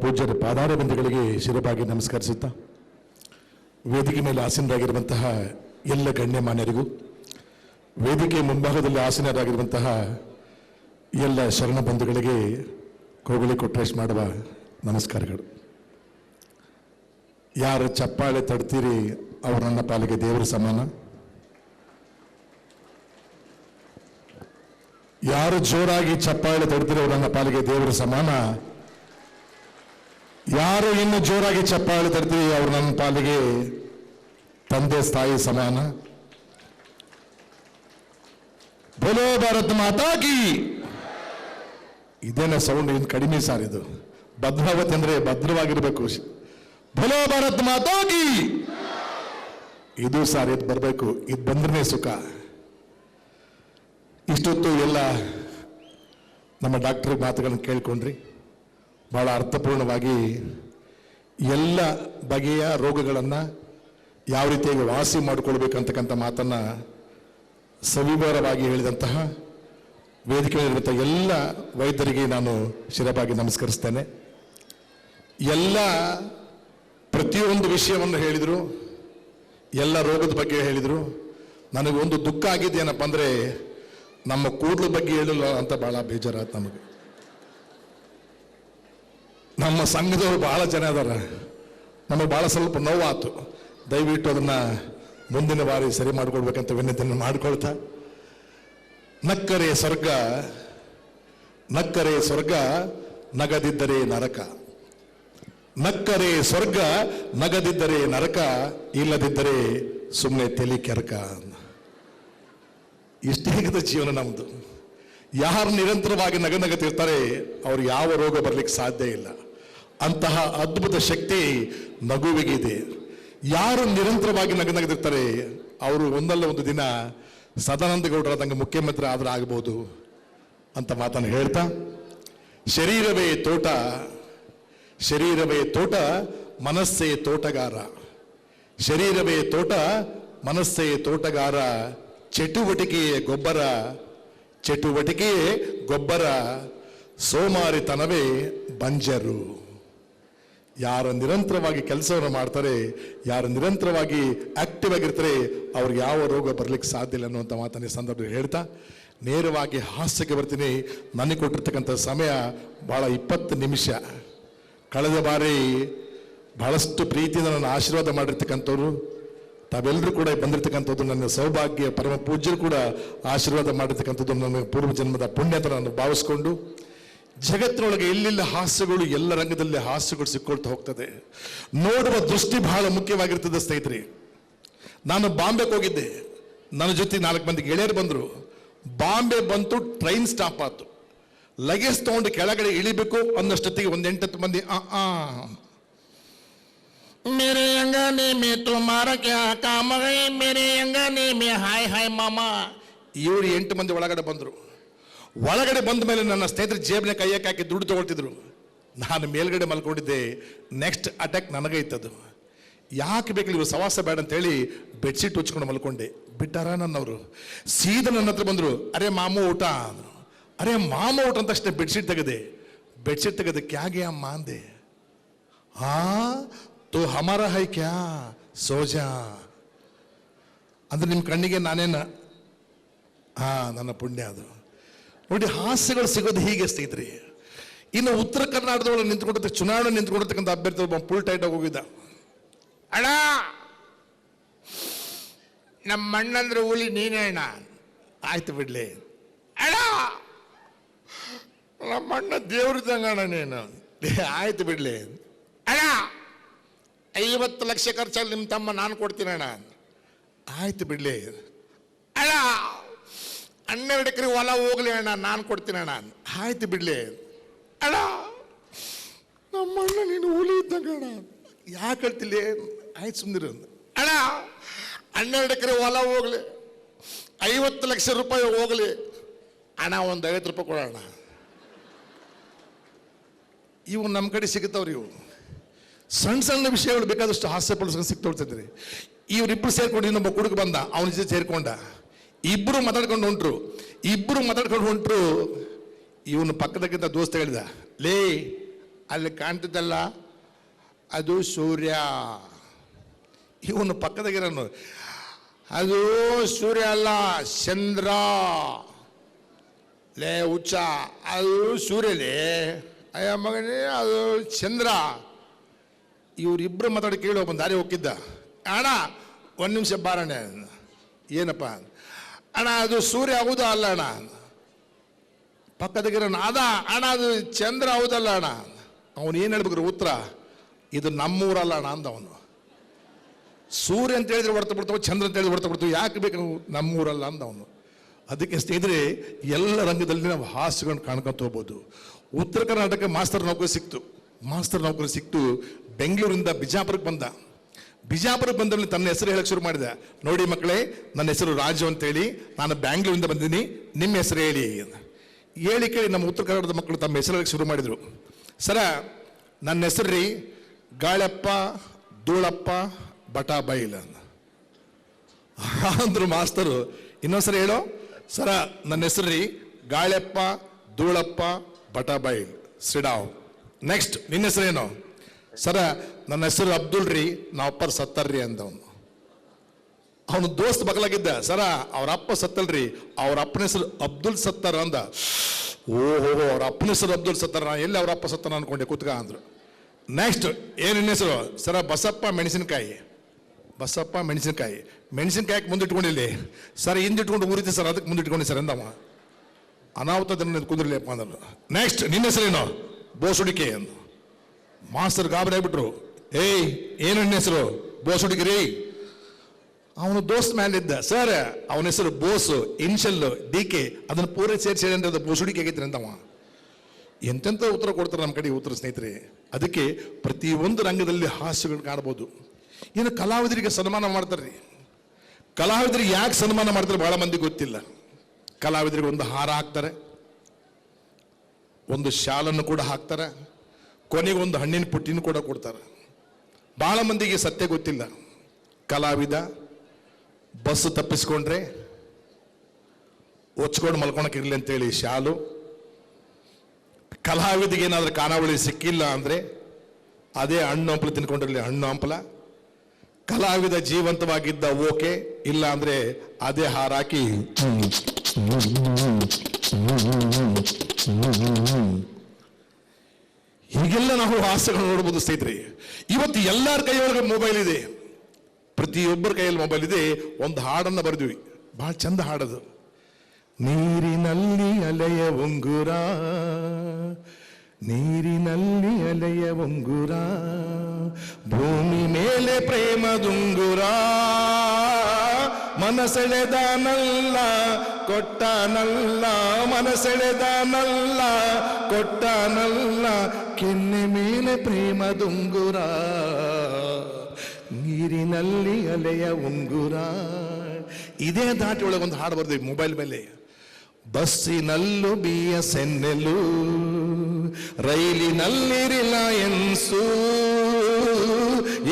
ಪೂಜ್ಯರ ಪಾದಾರ ಬಿಂದುಗಳಿಗೆ ಶಿರಬಾಗಿ ನಮಸ್ಕರಿಸುತ್ತಾ ವೇದಿಕೆ ಮೇಲೆ ಆಸೀನರಾಗಿರುವಂತಹ ಎಲ್ಲ ಗಣ್ಯಮಾನ್ಯರಿಗೂ ವೇದಿಕೆ ಮುಂಭಾಗದಲ್ಲಿ ಆಸೀನರಾಗಿರುವಂತಹ ಎಲ್ಲ ಶರಣ ಬಂಧುಗಳಿಗೆ ಕೋಗಳಿ ಕೊಟ್ರೇಶ್ ಮಾಡುವ ನಮಸ್ಕಾರಗಳು. ಯಾರು ಚಪ್ಪಾಳೆ ತಡ್ತೀರಿ ಅವರು ನನ್ನ ಪಾಲಿಗೆ ದೇವರ ಸಮಾನ. ಯಾರು ಜೋರಾಗಿ ಚಪ್ಪಾಳೆ ತಡ್ತೀರಿ ಅವರು ನನ್ನ ಪಾಲಿಗೆ ದೇವರ ಸಮಾನ. ಯಾರು ಇನ್ನು ಜೋರಾಗಿ ಚಪ್ಪಾಳೆ ತಡ್ತೀರಿ ಅವರು ನನ್ನ ಪಾಲಿಗೆ ತಂದೆ ತಾಯಿ ಸಮಾನ. ಬೋಲೋ ಭಾರತ್ ಮಾತಾ ಕಿ. ಇದೇನ ಸೌಂಡ್ ಇನ್ನು ಕಡಿಮೆ ಸಾರ್. ಇದು ಭದ್ರಾವತಿ ಅಂದ್ರೆ ಭದ್ರವಾಗಿರ್ಬೇಕು. ಬೋಲೋ ಭಾರತ್ ಮಾತಾ ಕಿ. ಇದು ಸಾರ್ ಇದು ಬರಬೇಕು. ಇದು ಬಂದ್ರೆ ಸುಖ. ಇಷ್ಟೊತ್ತು ಎಲ್ಲ ನಮ್ಮ ಡಾಕ್ಟರ್ ಮಾತುಗಳನ್ನು ಕೇಳ್ಕೊಂಡ್ರಿ. ಬಹಳ ಅರ್ಥಪೂರ್ಣವಾಗಿ ಎಲ್ಲ ಬಗೆಯ ರೋಗಗಳನ್ನು ಯಾವ ರೀತಿಯಾಗಿ ವಾಸಿ ಮಾಡಿಕೊಳ್ಬೇಕಂತಕ್ಕಂಥ ಮಾತನ್ನು ಸವಿವರವಾಗಿ ಹೇಳಿದಂತಹ ವೇದಿಕೆಯಲ್ಲಿರುವಂಥ ಎಲ್ಲ ವೈದ್ಯರಿಗೆ ನಾನು ಶಿರಬಾಗಿ ನಮಸ್ಕರಿಸ್ತೇನೆ. ಎಲ್ಲ ಪ್ರತಿಯೊಂದು ವಿಷಯವನ್ನು ಹೇಳಿದರು, ಎಲ್ಲ ರೋಗದ ಬಗ್ಗೆ ಹೇಳಿದರು. ನನಗೊಂದು ದುಃಖ ಆಗಿದ್ದೇನಪ್ಪ ಅಂದರೆ ನಮ್ಮ ಕೂದಲ ಬಗ್ಗೆ ಹೇಳಿಲ್ಲ ಅಂತ ಭಾಳ ಬೇಜಾರಾಯ್ತು ನಮಗೆ. ನಮ್ಮ ಸಂಘದವರು ಭಾಳ ಜನ ಅದಾರ, ನಮಗೆ ಭಾಳ ಸ್ವಲ್ಪ ನೋವಾಯ್ತು. ದಯವಿಟ್ಟು ಅದನ್ನು ಮುಂದಿನ ಬಾರಿ ಸರಿ ಮಾಡಿಕೊಡ್ಬೇಕಂತ ವಿನಂತಿಯನ್ನು ಮಾಡಿಕೊಳ್ತಾ, ನಕ್ಕರೆ ಸ್ವರ್ಗ ನಗದಿದ್ದರೆ ನರಕ, ನಕ್ಕರೆ ಸ್ವರ್ಗ ನಗದಿದ್ದರೆ ನರಕ, ಇಲ್ಲದಿದ್ದರೆ ಸುಮ್ಮನೆ ತೆಲಿ ಕೆರಕ. ಇಷ್ಟೇಗದ ಜೀವನ ನಮ್ಮದು. ಯಾರು ನಿರಂತರವಾಗಿ ನಗನಗತಿರ್ತಾರೆ ಅವ್ರು ಯಾವ ರೋಗ ಬರಲಿಕ್ಕೆ ಸಾಧ್ಯ ಇಲ್ಲ. ಅಂತಹ ಅದ್ಭುತ ಶಕ್ತಿ ನಗುವಿಗಿದೆ. ಯಾರು ನಿರಂತರವಾಗಿ ನಗನಗದಿರ್ತಾರೆ ಅವರು ಒಂದಲ್ಲ ಒಂದು ದಿನ ಸದಾನಂದ ಗೌಡರಾದಂಗೆ ಮುಖ್ಯಮಂತ್ರಿ ಆದರೂ ಆಗಬಹುದು ಅಂತ ಮಾತನ್ನು ಹೇಳ್ತಾ, ಶರೀರವೇ ತೋಟ ಮನಸ್ಸೇ ತೋಟಗಾರ, ಶರೀರವೇ ತೋಟ ಮನಸ್ಸೇ ತೋಟಗಾರ, ಚಟುವಟಿಕೆಯೇ ಗೊಬ್ಬರ, ಸೋಮಾರಿತನವೇ ಬಂಜರು. ಯಾರು ನಿರಂತರವಾಗಿ ಕೆಲಸವನ್ನು ಮಾಡ್ತಾರೆ, ಯಾರು ನಿರಂತರವಾಗಿ ಆಕ್ಟಿವ್ ಆಗಿರ್ತಾರೆ ಅವ್ರಿಗೆ ಯಾವ ರೋಗ ಬರಲಿಕ್ಕೆ ಸಾಧ್ಯ ಇಲ್ಲ ಅನ್ನುವಂಥ ಮಾತನ್ನ ಸಂದರ್ಭದಲ್ಲಿ ಹೇಳ್ತಾ ನೇರವಾಗಿ ಹಾಸ್ಯಕ್ಕೆ ಬರ್ತೀನಿ. ನನಗೆ ಕೊಟ್ಟಿರ್ತಕ್ಕಂಥ ಸಮಯ ಭಾಳ 20 ನಿಮಿಷ. ಕಳೆದ ಬಾರಿ ಬಹಳಷ್ಟು ಪ್ರೀತಿಯಿಂದ ನನ್ನ ಆಶೀರ್ವಾದ ಮಾಡಿರ್ತಕ್ಕಂಥವ್ರು ತಾವೆಲ್ಲರೂ ಕೂಡ ಬಂದಿರತಕ್ಕಂಥದ್ದು ನನ್ನ ಸೌಭಾಗ್ಯ. ಪರಮ ಪೂಜ್ಯರು ಕೂಡ ಆಶೀರ್ವಾದ ಮಾಡಿರ್ತಕ್ಕಂಥದ್ದು ನನ್ನ ಪೂರ್ವ ಜನ್ಮದ ಪುಣ್ಯ ಅಂತ ನಾನು ಭಾವಿಸ್ಕೊಂಡು, ಜಗತ್ತಿನೊಳಗೆ ಎಲ್ಲೆಲ್ಲ ಹಾಸ್ಯಗಳು, ಎಲ್ಲ ರಂಗದಲ್ಲಿ ಹಾಸ್ಯಗಳು ಸಿಕ್ಕೊಳ್ತಾ ಹೋಗ್ತದೆ. ನೋಡುವ ದೃಷ್ಟಿ ಬಹಳ ಮುಖ್ಯವಾಗಿರ್ತದೆ ಸ್ನೇಹಿತರೆ. ನಾನು ಬಾಂಬೆಗೆ ಹೋಗಿದ್ದೆ, ನನ್ನ ಜೊತೆ 4 ಮಂದಿ ಗೆಳೆಯರು ಬಂದರು. ಬಾಂಬೆ ಬಂತು, ಟ್ರೈನ್ ಸ್ಟಾಪ್ ಆಯ್ತು. ಲಗೇಜ್ ತಗೊಂಡು ಕೆಳಗಡೆ ಇಳಿಬೇಕು ಅನ್ನೋಷ್ಟೊತ್ತಿಗೆ 1-8 ಮಂದಿ मेरे अंगने में तुम्हारा क्या काम है, मेरे अंगने में हाय हाय ಮಾಮಾ. ಇವರು 8 ಮಂದಿ ಒಳಗಡೆ ಬಂದರು. ಒಳಗಡೆ ಬಂದ ಮೇಲೆ ನನ್ನ ಸ್ನೇಹಿತರು ಜೇಬ್ನ ಕೈಯಕ್ಕೆ ಹಾಕಿ ದುಡ್ಡು ತಗೊಳ್ತಿದ್ರು. ನಾನು ಮೇಲ್ಗಡೆ ಮಲ್ಕೊಂಡಿದ್ದೆ. ನೆಕ್ಸ್ಟ್ ಅಟ್ಯಾಕ್ ನನಗೆ ಇತ್ತದು. ಯಾಕೆ ಬೇಕಲ್ಲ ಇವರು ಸವಾಸ ಬೇಡ ಅಂತೇಳಿ ಬೆಡ್ಶೀಟ್ ಹೊಚ್ಕೊಂಡು ಮಲ್ಕೊಂಡೆ. ಬಿಟ್ಟಾರ ನನ್ನವರು. ಸೀದಾ ನನ್ನ ಹತ್ರ ಬಂದರು. ಅರೆ ಮಾಮೂ ಊಟ ಅಂದರು. ಅರೆ ಮಾಮ ಊಟ ಅಂತ ಅಷ್ಟೇ ಬೆಡ್ಶೀಟ್ ತೆಗೆದೆ. ಕ್ಯಾಗೆ ಅಮ್ಮ ಅಂದೆ. तो हमारा है क्या सोजा ಅಂದ್ರೆ ನಿಮ್ಮ ಕಣ್ಣಿಗೆ ನಾನೇನ ನನ್ನ ಪುಣ್ಯ ಅದು. ನೋಡಿ, ಹಾಸ್ಯಗಳು ಸಿಗೋದು ಹೀಗೆ ಸ್ನೇಹಿತರೆ. ಇನ್ನು ಉತ್ತರ ಕರ್ನಾಟಕದೊಳಗೆ ಚುನಾವಣೆ ನಿಂತ್ಕೊಂಡಿರ್ತಕ್ಕಂಥ ಅಭ್ಯರ್ಥಿ ಒಬ್ಬ ಫುಲ್ ಟೈಟ್ ಆಗಿ ಹೋಗಿದ್ದ. ಅಣ್ಣ ನಮ್ಮ ಅಣ್ಣಂದ್ರೆ ಹುಲಿ ನೀನೇ ಅಣ್ಣ. ಆಯ್ತು ಬಿಡ್ಲಿ ಅಣ್ಣ, ನಮ್ಮ ಅಣ್ಣ ದೇವ್ರಿದ್ದಂಗ ಅಣ್ಣ ನೀನು. ಆಯ್ತು ಬಿಡ್ಲಿ ಅಣ್ಣ, 50 ಲಕ್ಷ ಖರ್ಚಲ್ಲಿ ನಿಮ್ಮ ತಮ್ಮ ನಾನು ಕೊಡ್ತೀನಿ ಅಣ್ಣ. ಆಯ್ತು ಬಿಡ್ಲಿ ಅಣ್ಣ, 12 ಎಕರೆ ಹೊಲ ಹೋಗ್ಲಿ ಅಣ್ಣ, ನಾನು ಕೊಡ್ತೀನಿ ಅಣ್ಣ. ಆಯ್ತು ಬಿಡ್ಲಿ ಅಣ್ಣ, ನಮ್ಮ ಅಣ್ಣ ನೀನು ಹುಲಿ ಇದ್ದಂಗ ಅಣ್ಣ. ಯಾಕೆ ಹೇಳ್ತಿಲ್ಲ? ಆಯ್ತು ಸುಮ್ಮನಿರು ಅಣ್ಣ. 12 ಎಕರೆ ಹೊಲ ಹೋಗ್ಲಿ, 50 ಲಕ್ಷ ರೂಪಾಯಿ ಹೋಗ್ಲಿ ಅಣ್ಣ, ಒಂದು 50 ರೂಪಾಯಿ ಕೊಡೋಣ. ಇವು ನಮ್ಮ ಕಡೆ ಸಿಗುತ್ತವ್ರಿ. ಇವು ಸಣ್ಣ ವಿಷಯಗಳು ಬೇಕಾದಷ್ಟು ಹಾಸ್ಯ ಪಡಿಸ್ಕೊಂಡು ಸಿಕ್ತೋಡ್ತಿದ್ರಿ. ಇವರಿಬ್ಬರು ಸೇರ್ಕೊಂಡು ಇನ್ನೊಬ್ಬ ಕುಡುಕ ಬಂದ, ಅವನ ಜೊತೆ ಸೇರ್ಕೊಂಡ. ಇಬ್ಬರು ಮಾತಾಡ್ಕೊಂಡು ಹೊಂಟ್ರು. ಇವನು ಪಕ್ಕದಕ್ಕಿಂತ ದೋಸ್ತ ಹೇಳಿದ, ಲೇ ಅಲ್ಲಿ ಕಾಣ್ತಿದ್ದಲ್ಲ ಅದು ಸೂರ್ಯ. ಇವನು ಪಕ್ಕದಾಗಿರೋನು, ಅದು ಸೂರ್ಯ ಅಲ್ಲ ಚಂದ್ರ. ಲೇ ಹುಚ್ಚ, ಅದು ಸೂರ್ಯಲೇ, ಅಯ್ಯ ಮಗನೇ ಅದು ಚಂದ್ರ. ಇವರಿಬ್ಬರು ಮಾತಾಡಿ ಕೇಳಿ ಒಬ್ಬ ದಾರಿ ಹೋಗಿದ್ದ, ಅಣ್ಣ ಒಂದು ನಿಮಿಷ ಬಾರಣ್ಣ. ಏನಪ್ಪ ಅಣ್ಣ, ಅದು ಸೂರ್ಯ ಹೌದಾ ಅಲ್ಲ ಅಣ್ಣ? ಪಕ್ಕದಾಗಿರೋನು, ಅದ ಅಣ್ಣ ಅದು ಚಂದ್ರ ಹೌದಲ್ಲ ಅಣ್ಣ? ಅವನು ಏನು ಹೇಳ್ಬೇಕ್ರಿ ಉತ್ತರ, ಇದು ನಮ್ಮೂರಲ್ಲ ಅಣ್ಣ ಅಂದ ಅವನು. ಸೂರ್ಯ ಅಂತ ಹೇಳಿದ್ರೆ ಹೊಡ್ತಾ ಬಿಡ್ತಾವೆ, ಚಂದ್ರ ಅಂತ ಹೇಳಿದ್ರೆ ಹೊಡ್ತಾ ಬಿಡ್ತಾವೆ, ಯಾಕೆ ಬೇಕು ನಮ್ಮೂರಲ್ಲ ಅಂದ ಅವನು. ಅದಕ್ಕೆ ಸ್ನೇಹಿತರೆ, ಎಲ್ಲ ರಂಗದಲ್ಲಿ ನಾವು ಹಾಸ್ಯಗಳನ್ನು ಕಾಣ್ಕೊಂತ ಹೋಗ್ಬೋದು. ಉತ್ತರ ಕರ್ನಾಟಕ ಮಾಸ್ತರ್ ನೌಕರಿ ಸಿಕ್ತು. ಬೆಂಗಳೂರಿಂದ ಬಿಜಾಪುರಕ್ಕೆ ಬಂದ. ಬಿಜಾಪುರಕ್ಕೆ ಬಂದಲ್ಲಿ ತನ್ನ ಹೆಸರು ಹೇಳಕ್ಕೆ ಶುರು ಮಾಡಿದ. ನೋಡಿ ಮಕ್ಕಳೇ, ನನ್ನ ಹೆಸರು ರಾಜು ಅಂತೇಳಿ, ನಾನು ಬ್ಯಾಂಗ್ಳೂರಿಂದ ಬಂದಿದ್ದೀನಿ, ನಿಮ್ಮ ಹೆಸರು ಹೇಳಿ. ಹೇಳಿ ಕೇಳಿ ನಮ್ಮ ಉತ್ತರ ಕನ್ನಡದ ಮಕ್ಕಳು ತಮ್ಮ ಹೆಸರು ಹೇಳಕ್ಕೆ ಶುರು ಮಾಡಿದರು. ಸರ, ನನ್ನ ಹೆಸರು ರೀ ಗಾಳಪ್ಪ ಧೂಳಪ್ಪ ಬಟಾಬೈಲ್ ಅಂದ್ರು ಮಾಸ್ತರು. ಇನ್ನೊಂದ್ಸರಿ ಹೇಳೋ. ಸರ, ನನ್ನ ಹೆಸರು ರೀ ಗಾಳಪ್ಪ ಧೂಳಪ್ಪ ಬಟಾಬೈಲ್ ಸಿಡಾವ್. ನೆಕ್ಸ್ಟ್, ನಿನ್ನ ಹೆಸರೇನು? ಸರ, ನನ್ನ ಹೆಸರು ಅಬ್ದುಲ್ ರೀ, ನಾವಪ್ಪರ್ ಸತ್ತರ್ರಿ ಅಂದವನು. ಅವನು ದೋಸ್ತ್ ಬಗಲಾಗಿದ್ದ, ಸರ ಅವ್ರ ಅಪ್ಪ ಸತ್ತಲ್ರಿ, ಅವ್ರ ಅಪ್ಪನ ಹೆಸರು ಅಬ್ದುಲ್ ಸತ್ತರ್ ಅಂದ. ಓಹೋ, ಅವ್ರ ಅಪ್ಪನ ಹೆಸರು ಅಬ್ದುಲ್ ಸತ್ತರ್, ನಾ ಎಲ್ಲಿ ಅವ್ರ ಅಪ್ಪ ಸತ್ತನ ಅನ್ಕೊಂಡೆ ಕೂತ್ಕ ಅಂದ್ರು. ನೆಕ್ಸ್ಟ್, ಏನು ನಿನ್ನ ಹೆಸರು? ಸರ ಬಸಪ್ಪ ಮೆಣಸಿನಕಾಯಿ. ಬಸಪ್ಪ ಮೆಣಸಿನಕಾಯಿ ಮುಂದಿಟ್ಕೊಂಡಿಲ್ಲಿ. ಸರ್ ಹಿಂದಿಟ್ಕೊಂಡು ಊರಿದ್ದೆ ಸರ್, ಅದಕ್ಕೆ ಮುಂದಿಟ್ಕೊಂಡಿ ಸರ್ ಅಂದವ. ಅನಾಹುತ ಕುಂದ್ರಲಿಯಪ್ಪ ಅಂದರು. ನೆಕ್ಸ್ಟ್, ನಿನ್ನ ಹೆಸರೇನು? ಬೋಸುಡಿಕೆ ಅಂದು. ಮಾಸ್ತರ್ ಗಾಬರಿ ಆಗ್ಬಿಟ್ರು. ಏಯ್, ಏನು ನಿನ್ನ ಹೆಸರು? ಬೋಸುಡಿಕೆ ರೀ. ಅವನು ದೋಸ್ತ್ ಮೇಲಿದ್ದ. ಸರ್, ಅವನ ಹೆಸರು ಬೋಸು, ಇನ್ಷಲ್ DK, ಅದನ್ನು ಪೂರ ಸೇರಿಸಿ ಅದು ಬೋಸುಡಿಕೆ ಆಗೈತ್ರಿ ಅಂತವ. ಎಂತೆಂಥ ಉತ್ತರ ಕೊಡ್ತಾರೆ ನಮ್ಮ ಕಡೆ ಉತ್ತರ ಸ್ನೇಹಿತರೆ. ಅದಕ್ಕೆ ಪ್ರತಿಯೊಂದು ರಂಗದಲ್ಲಿ ಹಾಸ್ಯಗಳು ಕಾಣಬಹುದು. ಇನ್ನು ಕಲಾವಿದರಿಗೆ ಸನ್ಮಾನ ಮಾಡ್ತಾರ್ರಿ. ಕಲಾವಿದರಿಗೆ ಯಾಕೆ ಸನ್ಮಾನ ಮಾಡ್ತಾರೆ ಬಹಳ ಮಂದಿ ಗೊತ್ತಿಲ್ಲ. ಕಲಾವಿದರಿಗೆ ಒಂದು ಹಾರ ಹಾಕ್ತಾರೆ, ಒಂದು ಶಾಲನ್ನು ಕೂಡ ಹಾಕ್ತಾರೆ, ಕೊನೆಗೆ ಒಂದು ಹಣ್ಣಿನ ಪುಟ್ಟಿನ ಕೂಡ ಕೊಡ್ತಾರೆ. ಬಹಳ ಮಂದಿಗೆ ಸತ್ಯ ಗೊತ್ತಿಲ್ಲ. ಕಲಾವಿದ ಬಸ್ ತಪ್ಪಿಸ್ಕೊಂಡ್ರೆ ಒಚ್ಕೊಂಡು ಮಲ್ಕೊಳಕ್ಕಿರಲಿ ಅಂತೇಳಿ ಶಾಲು, ಕಲಾವಿದಿಗೆ ಏನಾದ್ರೂ ಖಾನಾವಳಿ ಸಿಕ್ಕಿಲ್ಲ ಅಂದ್ರೆ ಅದೇ ಹಣ್ಣು ಹಂಪಲ ತಿನ್ಕೊಂಡಿರಲಿ ಹಣ್ಣು ಹಂಪಲ. ಕಲಾವಿದ ಜೀವಂತವಾಗಿದ್ದ ಓಕೆ, ಇಲ್ಲ ಅಂದ್ರೆ ಅದೇ ಹಾರಾಕಿ ಹೀಗೆಲ್ಲ ನಾವು ಹಾಸ್ಯಗಳು ನೋಡ್ಬೋದು ಸ್ನೇಹಿತರೆ. ಇವತ್ತು ಎಲ್ಲರ ಕೈಯೊಳಗೆ ಮೊಬೈಲ್ ಇದೆ, ಪ್ರತಿಯೊಬ್ಬರ ಕೈಯಲ್ಲಿ ಮೊಬೈಲ್ ಇದೆ. ಒಂದು ಹಾಡನ್ನ ಬರೆದ್ವಿ, ಬಹಳ ಚಂದ ಹಾಡದು. ನೀರಿನಲ್ಲಿ ಅಲೆಯ ಉಂಗುರ, ನೀರಿನಲ್ಲಿ ಅಲೆಯ ಉಂಗುರ, ಭೂಮಿ ಮೇಲೆ ಪ್ರೇಮದುಂಗುರ, ಮನಸೆಳೆದಾನಲ್ಲ ಕೊಟ್ಟನಲ್ಲ, ಮನಸೆಳೆದಾನಲ್ಲ ಕೊಟ್ಟನಲ್ಲ, ಕೆನ್ನೆ ಮೇಲೆ ಪ್ರೇಮದುಂಗುರ, ನೀರಿನಲ್ಲಿ ಅಲೆಯ ಉಂಗುರ. ಇದೇ ದಾಟಿ ಒಳಗೆ ಒಂದು ಹಾಡು ಬರ್ತೀವಿ ಮೊಬೈಲ್ ಮೇಲೆ. ಬಸ್ಸಿನಲ್ಲೂ BSNL, ರೈಲಿನಲ್ಲಿ ರಿಲಯನ್ಸು,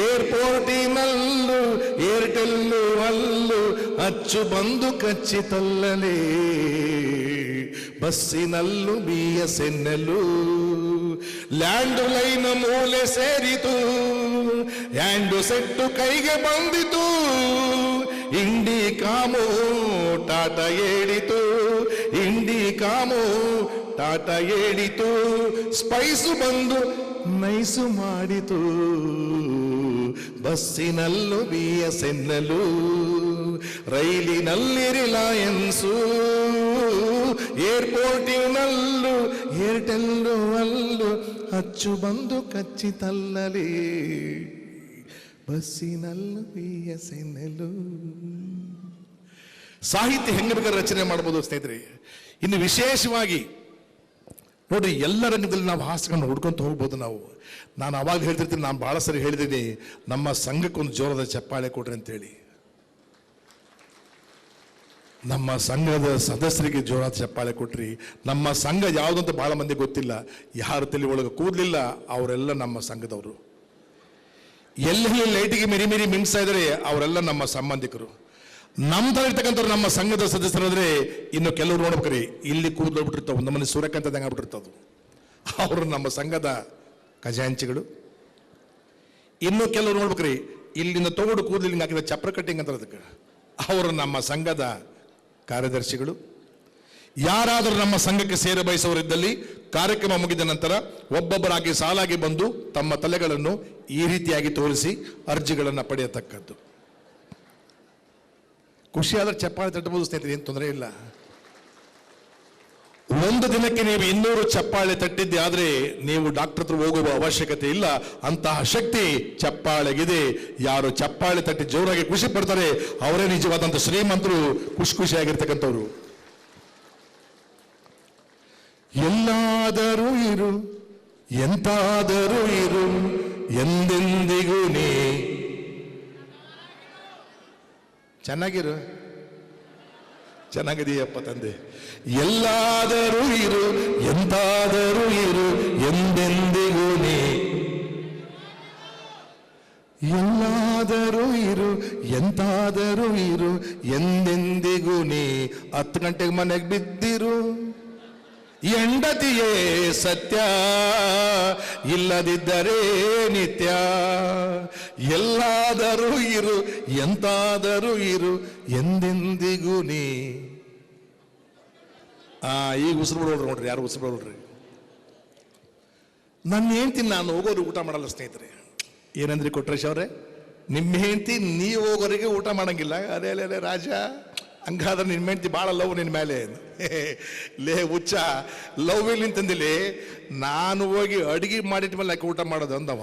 ಏರ್ಪೋರ್ಟಿನಲ್ಲೂ ಏರ್ಟೆಲ್ಲು ಅಲ್ಲೂ ಅಚ್ಚು ಬಂದು ಕಚ್ಚಿತಲ್ಲಲೇ. ಬಸ್ಸಿನಲ್ಲೂ BSNL, ಲ್ಯಾಂಡ್ ಲೈನ್ ಮೂಲೆ ಸೇರಿತು, ಹ್ಯಾಂಡು ಸೆಟ್ಟು ಕೈಗೆ ಬಂದಿತು, ಇಂಡಿಕಾಮೋ ಟಾಟಾ ಹೇಳಿತು, ಇಂಡಿಕಾಮೋ ಟಾಟಾ ಹೇಳಿತು, ಸ್ಪೈಸು ಬಂದು ನೈಸು ಮಾಡಿತು. ಬಸ್ಸಿನಲ್ಲೂ BSNL, ರೈಲಿನಲ್ಲಿ ರಿಲಯನ್ಸು, ಏರ್ಪೋರ್ಟಿನಲ್ಲೂ ಏರ್ಟೆಲ್ಲು ಅಲ್ಲೂ ಅಚ್ಚು ಬಂದು ಕಚ್ಚಿತಲ್ಲಲೇ. ಬಸ್ಸಿನಲ್ಲೂ BSNL. ಸಾಹಿತ್ಯ ಹೆಂಗೆ ಬೇಕಾದ್ರೆ ರಚನೆ ಮಾಡ್ಬೋದು ಸ್ನೇಹಿತರೆ. ಇನ್ನು ವಿಶೇಷವಾಗಿ ನೋಡಿ, ಎಲ್ಲ ರಂಗದಲ್ಲಿ ನಾವು ಹಾಸ್ಯಗಳನ್ನು ಹುಡ್ಕೊಂತ ಹೋಗ್ಬೋದು ನಾವು. ನಾನು ಅವಾಗ ಹೇಳ್ತಿರ್ತೀನಿ, ನಾನು ಬಹಳ ಸರಿ ಹೇಳಿದ್ದೀನಿ, ನಮ್ಮ ಸಂಘಕ್ಕೊಂದು ಜೋರದ ಚಪ್ಪಾಳೆ ಕೊಡ್ರಿ ಅಂತೇಳಿ. ನಮ್ಮ ಸಂಘದ ಸದಸ್ಯರಿಗೆ ಜೋರಾದ ಚಪ್ಪಾಳೆ ಕೊಟ್ರಿ. ನಮ್ಮ ಸಂಘ ಯಾವುದಂತ ಬಹಳ ಮಂದಿ ಗೊತ್ತಿಲ್ಲ. ಯಾರು ತಲೆ ಒಳಗೆ ಕೂದಲಿಲ್ಲ ಅವರೆಲ್ಲ ನಮ್ಮ ಸಂಘದವರು. ಎಲ್ಲಿ ಲೈಟಿಗೆ ಮಿರಿ ಮಿರಿ ಮಿಂಚ್ತಾ ಇದ್ದಾರೆ ಅವರೆಲ್ಲ ನಮ್ಮ ಸಂಬಂಧಿಕರು. ನಮ್ದಲ್ಲಿರ್ತಕ್ಕಂಥವ್ರು ನಮ್ಮ ಸಂಘದ ಸದಸ್ಯರಾದ್ರೆ ಇನ್ನು ಕೆಲವರು ನೋಡ್ಬೇಕ್ರಿ, ಇಲ್ಲಿ ಕೂದಲು ಬಿಟ್ಟಿರ್ತಾವೆ, ಒಂದು ಮನೆ ಸೂರ್ಯಕಾಂತದಂಗೆ ಆಗ್ಬಿಟ್ಟಿರ್ತವೆ. ಅವರು ನಮ್ಮ ಸಂಘದ ಖಜಾಂಚಿಗಳು. ಇನ್ನು ಕೆಲವರು ನೋಡ್ಬೇಕ್ರಿ, ಇಲ್ಲಿಂದ ತಗೊಂಡು ಕೂದಲಿಂಗ್ ಹಾಕಿದ ಚಪ್ರ ಕಟ್ಟಿಂಗ್ ಅಂತ ಅದಕ್ಕೆ, ಅವರು ನಮ್ಮ ಸಂಘದ ಕಾರ್ಯದರ್ಶಿಗಳು. ಯಾರಾದರೂ ನಮ್ಮ ಸಂಘಕ್ಕೆ ಸೇರ ಬಯಸುವವರಿದ್ದಲ್ಲಿ ಕಾರ್ಯಕ್ರಮ ಮುಗಿದ ನಂತರ ಒಬ್ಬೊಬ್ಬರಾಗಿ ಸಾಲಾಗಿ ಬಂದು ತಮ್ಮ ತಲೆಗಳನ್ನು ಈ ರೀತಿಯಾಗಿ ತೋರಿಸಿ ಅರ್ಜಿಗಳನ್ನು ಪಡೆಯತಕ್ಕದ್ದು. ಖುಷಿಯಾದ್ರೆ ಚಪ್ಪಾಳೆ ತಟ್ಟಬಹುದು ಸ್ನೇಹಿತರೆ, ಏನು ತೊಂದರೆ ಇಲ್ಲ. ಒಂದು ದಿನಕ್ಕೆ ನೀವು 200 ಚಪ್ಪಾಳೆ ತಟ್ಟಿದ್ದೆ ಆದರೆ ನೀವು ಡಾಕ್ಟರ್ ಹತ್ರ ಹೋಗುವ ಅವಶ್ಯಕತೆ ಇಲ್ಲ. ಅಂತಹ ಶಕ್ತಿ ಚಪ್ಪಾಳೆಗಿದೆ. ಯಾರು ಚಪ್ಪಾಳೆ ತಟ್ಟಿ ಜೋರಾಗಿ ಖುಷಿ ಪಡ್ತಾರೆ ಅವರೇ ನಿಜವಾದಂಥ ಶ್ರೀಮಂತರು, ಖುಷಿಯಾಗಿರ್ತಕ್ಕಂಥವ್ರು. ಎಲ್ಲಾದರೂ ಇರು, ಎಂತಾದರೂ ಇರು, ಎಂದೆಂದಿಗೂ ನೀ ಚೆನ್ನಾಗಿರು. ಚೆನ್ನಾಗಿದೆಯಪ್ಪ ತಂದೆ. ಎಲ್ಲಾದರೂ ಇರು, ಎಂತಾದರೂ ಇರು, ಎಂದೆಂದಿಗೂ ನೀ. ಎಲ್ಲಾದರೂ ಇರು, ಎಂತಾದರೂ ಇರು, ಎಂದೆಂದಿಗೂ ನೀ. 10 ಗಂಟೆಗೆ ಮನೆಗೆ ಬಿದ್ದಿರು, ಹೆಂಡತಿಯೇ ಸತ್ಯ, ಇಲ್ಲದಿದ್ದರೆ ನಿತ್ಯ. ಎಲ್ಲಾದರೂ ಇರು, ಎಂತಾದರೂ ಇರು, ಎಂದೆಂದಿಗೂ ನೀ. ಈಗ ಉಸಿರು ಬಿಡೋಳ್ರಿ ನೋಡ್ರಿ, ಯಾರು ಉಸಿರು ಬಿಡೋಳ್ರಿ. ನನ್ನ ಹೆಂಡ್ತಿ ನಾನು ಹೋಗೋರು ಊಟ ಮಾಡಲ್ಲ ಸ್ನೇಹಿತರೆ. ಏನಂದ್ರಿ ಕೊಟ್ರೇಶ್ ಅವರೇ, ನಿಮ್ಮ ಹೆಂಡ್ತಿ ನೀವು ಹೋಗೋರಿಗೆ ಊಟ ಮಾಡಂಗಿಲ್ಲ? ಅದೇ ಅಲ್ಲೇ ರಾಜ, ಹಂಗಾದ್ರೆ ನಿನ್ನ ಹೆಂಡ್ತಿ ಭಾಳ ಲವ್ ನಿನ್ನ ಮೇಲೆ. ಲೇ ಹುಚ್ಚ, ಲವ್ ಇಲ್ಲಿ ತಂದಿಲ್ಲಿ, ನಾನು ಹೋಗಿ ಅಡಿಗೆ ಮಾಡಿಟ್ಟ ಮೇಲೆ ಯಾಕೆ ಊಟ ಮಾಡೋದು ಅಂದವ.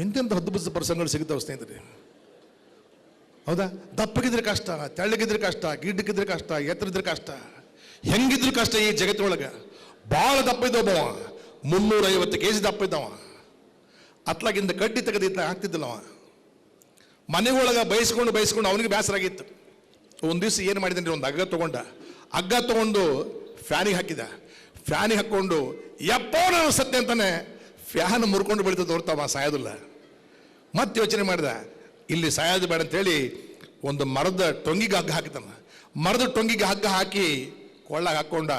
ಎಂತೆಂಥ ಅದ್ಭುತ ಪ್ರಸಂಗಗಳು ಸಿಗ್ತಾವೆ ಸ್ನೇಹಿತರೆ, ಹೌದಾ? ದಪ್ಪಗಿದ್ರೆ ಕಷ್ಟ, ತೆಳ್ಳಗಿದ್ರೆ ಕಷ್ಟ, ಗಿಡ್ಡಕ್ಕಿದ್ರೆ ಕಷ್ಟ, ಎತ್ತರಿದ್ರೆ ಕಷ್ಟ, ಹೆಂಗಿದ್ರು ಕಷ್ಟ ಈ ಜಗತ್ತೊಳಗೆ. ಭಾಳ ದಪ್ಪ ಇದ್ದವ, 350 kg ದಪ್ಪ ಇದ್ದವ. ಅತ್ಲಾಗಿಂದ ಕಡ್ಡಿ ತೆಗೆದಿತ್ತ ಆಗ್ತಿದ್ದಲ್ಲವ. ಮನೆಯೊಳಗೆ ಬಯಸ್ಕೊಂಡು ಅವನಿಗೆ ಬೇಸರ ಆಗಿತ್ತು. ಒಂದು ದಿವಸ ಏನು ಮಾಡಿದ್ದಾನೆ, ಒಂದು ಹಗ್ಗ ತಗೊಂಡು ಫ್ಯಾನಿಗೆ ಹಾಕಿದ. ಫ್ಯಾನಿಗೆ ಹಾಕ್ಕೊಂಡು ಯಪ್ಪೋ ನಾನು ಸತ್ಯ ಅಂತಾನೆ ಫ್ಯಾನ್ ಮುರ್ಕೊಂಡು ಬೆಳೀತದೆ ಹೊರ್ತಾವ, ಸಾಯೋದಿಲ್ಲ. ಮತ್ತೆ ಯೋಚನೆ ಮಾಡಿದ, ಇಲ್ಲಿ ಸಾಯೋದು ಬೇಡ ಅಂತೇಳಿ ಒಂದು ಮರದ ಟೊಂಗಿಗೆ ಹಗ್ಗ ಹಾಕಿತಾನ. ಮರದ ಟೊಂಗಿಗೆ ಹಗ್ಗ ಹಾಕಿ ಕೊಳ್ಳಾಗ ಹಾಕ್ಕೊಂಡ,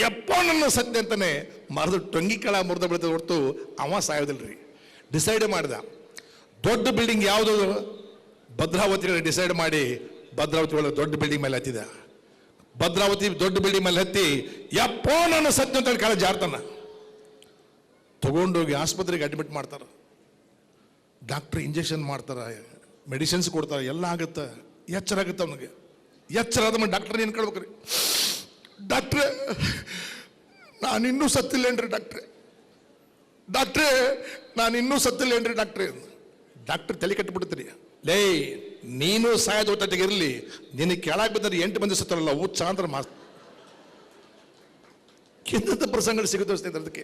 ಯಪ್ಪೋ ನನ್ನ ಸತ್ಯ ಅಂತಾನೆ ಮರದ ಟೊಂಗಿ ಕೆಳ ಮುರಿದ ಬೆಳೀತದೆ ಹೊರತು ಅವ ಸಾಯೋದಿಲ್ರಿ. ಡಿಸೈಡ್ ಮಾಡಿದ, ದೊಡ್ಡ ಬಿಲ್ಡಿಂಗ್ ಯಾವುದು ಭದ್ರಾವತಿ ಡಿಸೈಡ್ ಮಾಡಿ ಭದ್ರಾವತಿ ಒಳಗೆ ದೊಡ್ಡ ಬಿಲ್ಡಿಂಗ್ ಮೇಲೆ ಹತ್ತಿದ. ಭದ್ರಾವತಿ ದೊಡ್ಡ ಬಿಲ್ಡಿಂಗ್ ಮೇಲೆ ಹತ್ತಿ ಯಪ್ಪೋ ನನ್ನ ಸತ್ಯ ಅಂತ ಕೆಳ ಜಾರ್ತಾನ. ತಗೊಂಡೋಗಿ ಆಸ್ಪತ್ರೆಗೆ ಅಡ್ಮಿಟ್ ಮಾಡ್ತಾರೆ. ಡಾಕ್ಟ್ರ್ ಇಂಜೆಕ್ಷನ್ ಮಾಡ್ತಾರೆ, ಮೆಡಿಸಿನ್ಸ್ ಕೊಡ್ತಾರೆ, ಎಲ್ಲ ಆಗುತ್ತೆ. ಎಚ್ಚರ ಆಗುತ್ತೆ ಅವನಿಗೆ. ಎಚ್ಚರ ಆದ ಮೇಲೆ ಡಾಕ್ಟರ್ ಏನು ಕೇಳ್ಬೇಕ್ರಿ, ಡಾಕ್ಟ್ರೇ ನಾನಿನ್ನೂ ಸತ್ತಿಲ್ಲೇನ್ರಿ ಡಾಕ್ಟ್ರೇ ನಾನಿನ್ನೂ ಸತ್ತಿಲ್ಲೇನ್ರಿ ಡಾಕ್ಟ್ರೇ. ಡಾಕ್ಟರ್ ತಲೆ ಕಟ್ಟಿಬಿಡ್ತೀರಿ. ಲೇ, ನೀನು ಸಾಯದ ಒಟ್ಟಿಗೆ ಇರಲಿ, ನಿನಗೆ ಕೆಳಗೆ ಬಿದ್ದರೆ 8 ಮಂದಿ ಸತ್ತಾರಲ್ಲ, ಹುಚ್ಚ ಅಂದ್ರೆ ಇಂಥ ಪ್ರಸಂಗಗಳು ಸಿಗುತ್ತವೆ ಸ್ನೇಹಿತರೆ ಅದಕ್ಕೆ,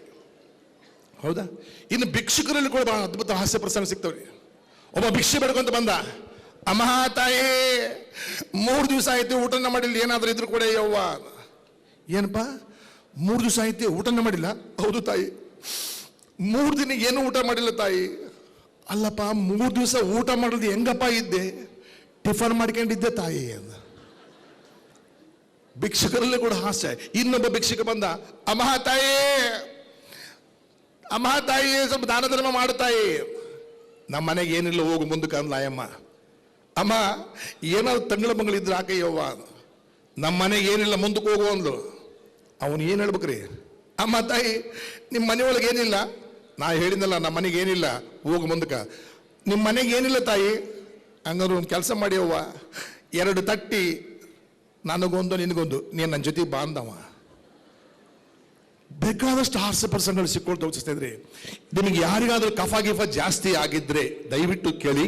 ಹೌದಾ? ಇನ್ನು ಭಿಕ್ಷುಕರಲ್ಲಿ ಕೂಡ ಬಹಳ ಅದ್ಭುತ ಹಾಸ್ಯ ಪ್ರಸಂಗ ಸಿಗ್ತವ್ರಿ. ಒಬ್ಬ ಭಿಕ್ಷೆ ಬೇಡ್ಕೊಂತ ಬಂದ, ಅಮ್ಮ ತಾಯಿ 3 ದಿವಸ ಆಯ್ತು ಊಟನ ಮಾಡಿಲ್ಲ, ಏನಾದರೂ ಇದ್ರು ಕೂಡ ಯವ್ವ. ಏನಪ್ಪ 3 ದಿವಸ ಆಯ್ತು ಊಟನ ಮಾಡಿಲ್ಲ? ಹೌದು ತಾಯಿ, 3 ದಿನ ಏನೂ ಊಟ ಮಾಡಿಲ್ಲ ತಾಯಿ. ಅಲ್ಲಪ್ಪ 3 ದಿವಸ ಊಟ ಮಾಡೋದು ಹೆಂಗಪ್ಪ ಇದ್ದೆ? ಟಿಫನ್ ಮಾಡ್ಕೊಂಡಿದ್ದೆ ತಾಯಿ ಅಂದ. ಭಿಕ್ಷುಕರಲ್ಲೇ ಕೂಡ ಹಾಸ್ಯ. ಇನ್ನೊಬ್ಬ ಭಿಕ್ಷುಕ ಬಂದ, ಅಮ್ಮ ತಾಯಿ ಸ್ವಲ್ಪ ದಾನ ಧರ್ಮ ಮಾಡು ತಾಯಿ. ನಮ್ಮ ಮನೆಗೆ ಏನಿಲ್ಲ, ಹೋಗು ಮುಂದಕ್ಕೆ ಅಂದ್ಲ ಆಯಮ್ಮ. ಅಮ್ಮ ಏನಾದ್ರು ತಂಗಳ ಮಂಗಳಿದ್ರೆ ಆಕಯ್ಯವ್ವ. ನಮ್ಮ ಮನೆಗೆ ಏನಿಲ್ಲ, ಮುಂದಕ್ಕೆ ಹೋಗು ಅಂದ್ಲು. ಅವನು ಏನು ಹೇಳ್ಬೇಕ್ರಿ, ಅಮ್ಮ ತಾಯಿ ನಿಮ್ಮ ಮನೆಯೊಳಗೆ ಏನಿಲ್ಲ? ನಾ ಹೇಳಿದ್ನಲ್ಲ ನಮ್ಮ ಮನೆಗೆ ಏನಿಲ್ಲ, ಹೋಗು ಮುಂದಕ್ಕೆ. ನಿಮ್ಮ ಮನೆಗೆ ಏನಿಲ್ಲ ತಾಯಿ, ಹಂಗಾರು ಒಂದು ಕೆಲಸ ಮಾಡಿ ಅವ್ವ, 2 ತಟ್ಟಿ ನನಗೊಂದು ನಿನಗೊಂದು, ನೀನು ನನ್ನ ಜೊತೆ ಬಾಂಧವ. ಬೇಕಾದಷ್ಟು ಹಾಸ್ಯ ಪ್ರಸಂಗಗಳು ಸಿಕ್ಕೊಳ್ತಾ ಹೋಗ್ತಿದ್ರೆ, ನಿಮಗೆ ಯಾರಿಗಾದ್ರೂ ಕಫ ಗಿಫ ಜಾಸ್ತಿ ಆಗಿದ್ರೆ ದಯವಿಟ್ಟು ಕೇಳಿ.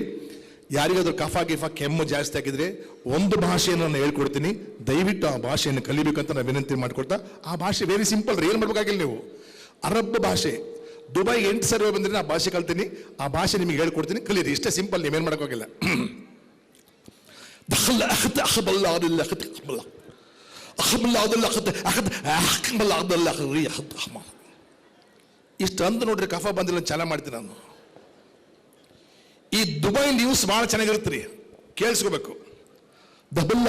ಯಾರಿಗಾದ್ರೂ ಕಫ ಗಿಫ ಕೆಮ್ಮು ಜಾಸ್ತಿ ಆಗಿದ್ರೆ ಒಂದು ಭಾಷೆಯನ್ನು ನಾನು ಹೇಳ್ಕೊಡ್ತೀನಿ, ದಯವಿಟ್ಟು ಆ ಭಾಷೆಯನ್ನು ಕಲಿಬೇಕಂತ ನಾನು ವಿನಂತಿ ಮಾಡ್ಕೊಡ್ತಾ. ಆ ಭಾಷೆ ವೆರಿ ಸಿಂಪಲ್ ರೀ, ಏನು ಮಾಡ್ಬೇಕಾಗಿಲ್ಲ ನೀವು. ಅರಬ್ ಭಾಷೆ, ದುಬೈ 8 ಸರಿ ಬಂದ್ರೆ ಆ ಭಾಷೆ ಕಲ್ತೀನಿ, ಆ ಭಾಷೆ ನಿಮಗೆ ಹೇಳ್ಕೊಡ್ತೀನಿ, ಕಲೀರಿ. ಇಷ್ಟೇ ಸಿಂಪಲ್, ನೀವೇನು ಮಾಡೋಕ್ಕಾಗಿಲ್ಲ. ಇಷ್ಟು ಅಂದು ನೋಡ್ರಿ, ಕಫ ಬಂದಿಲ್ಲ ಚಾಲ ಮಾಡ್ತೀನಿ ನಾನು. ಈ ದುಬೈ ನ್ಯೂಸ್ ಭಾಳ ಚೆನ್ನಾಗಿರುತ್ತೆ ರೀ, ಕೇಳಿಸ್ಕೋಬೇಕು. دبل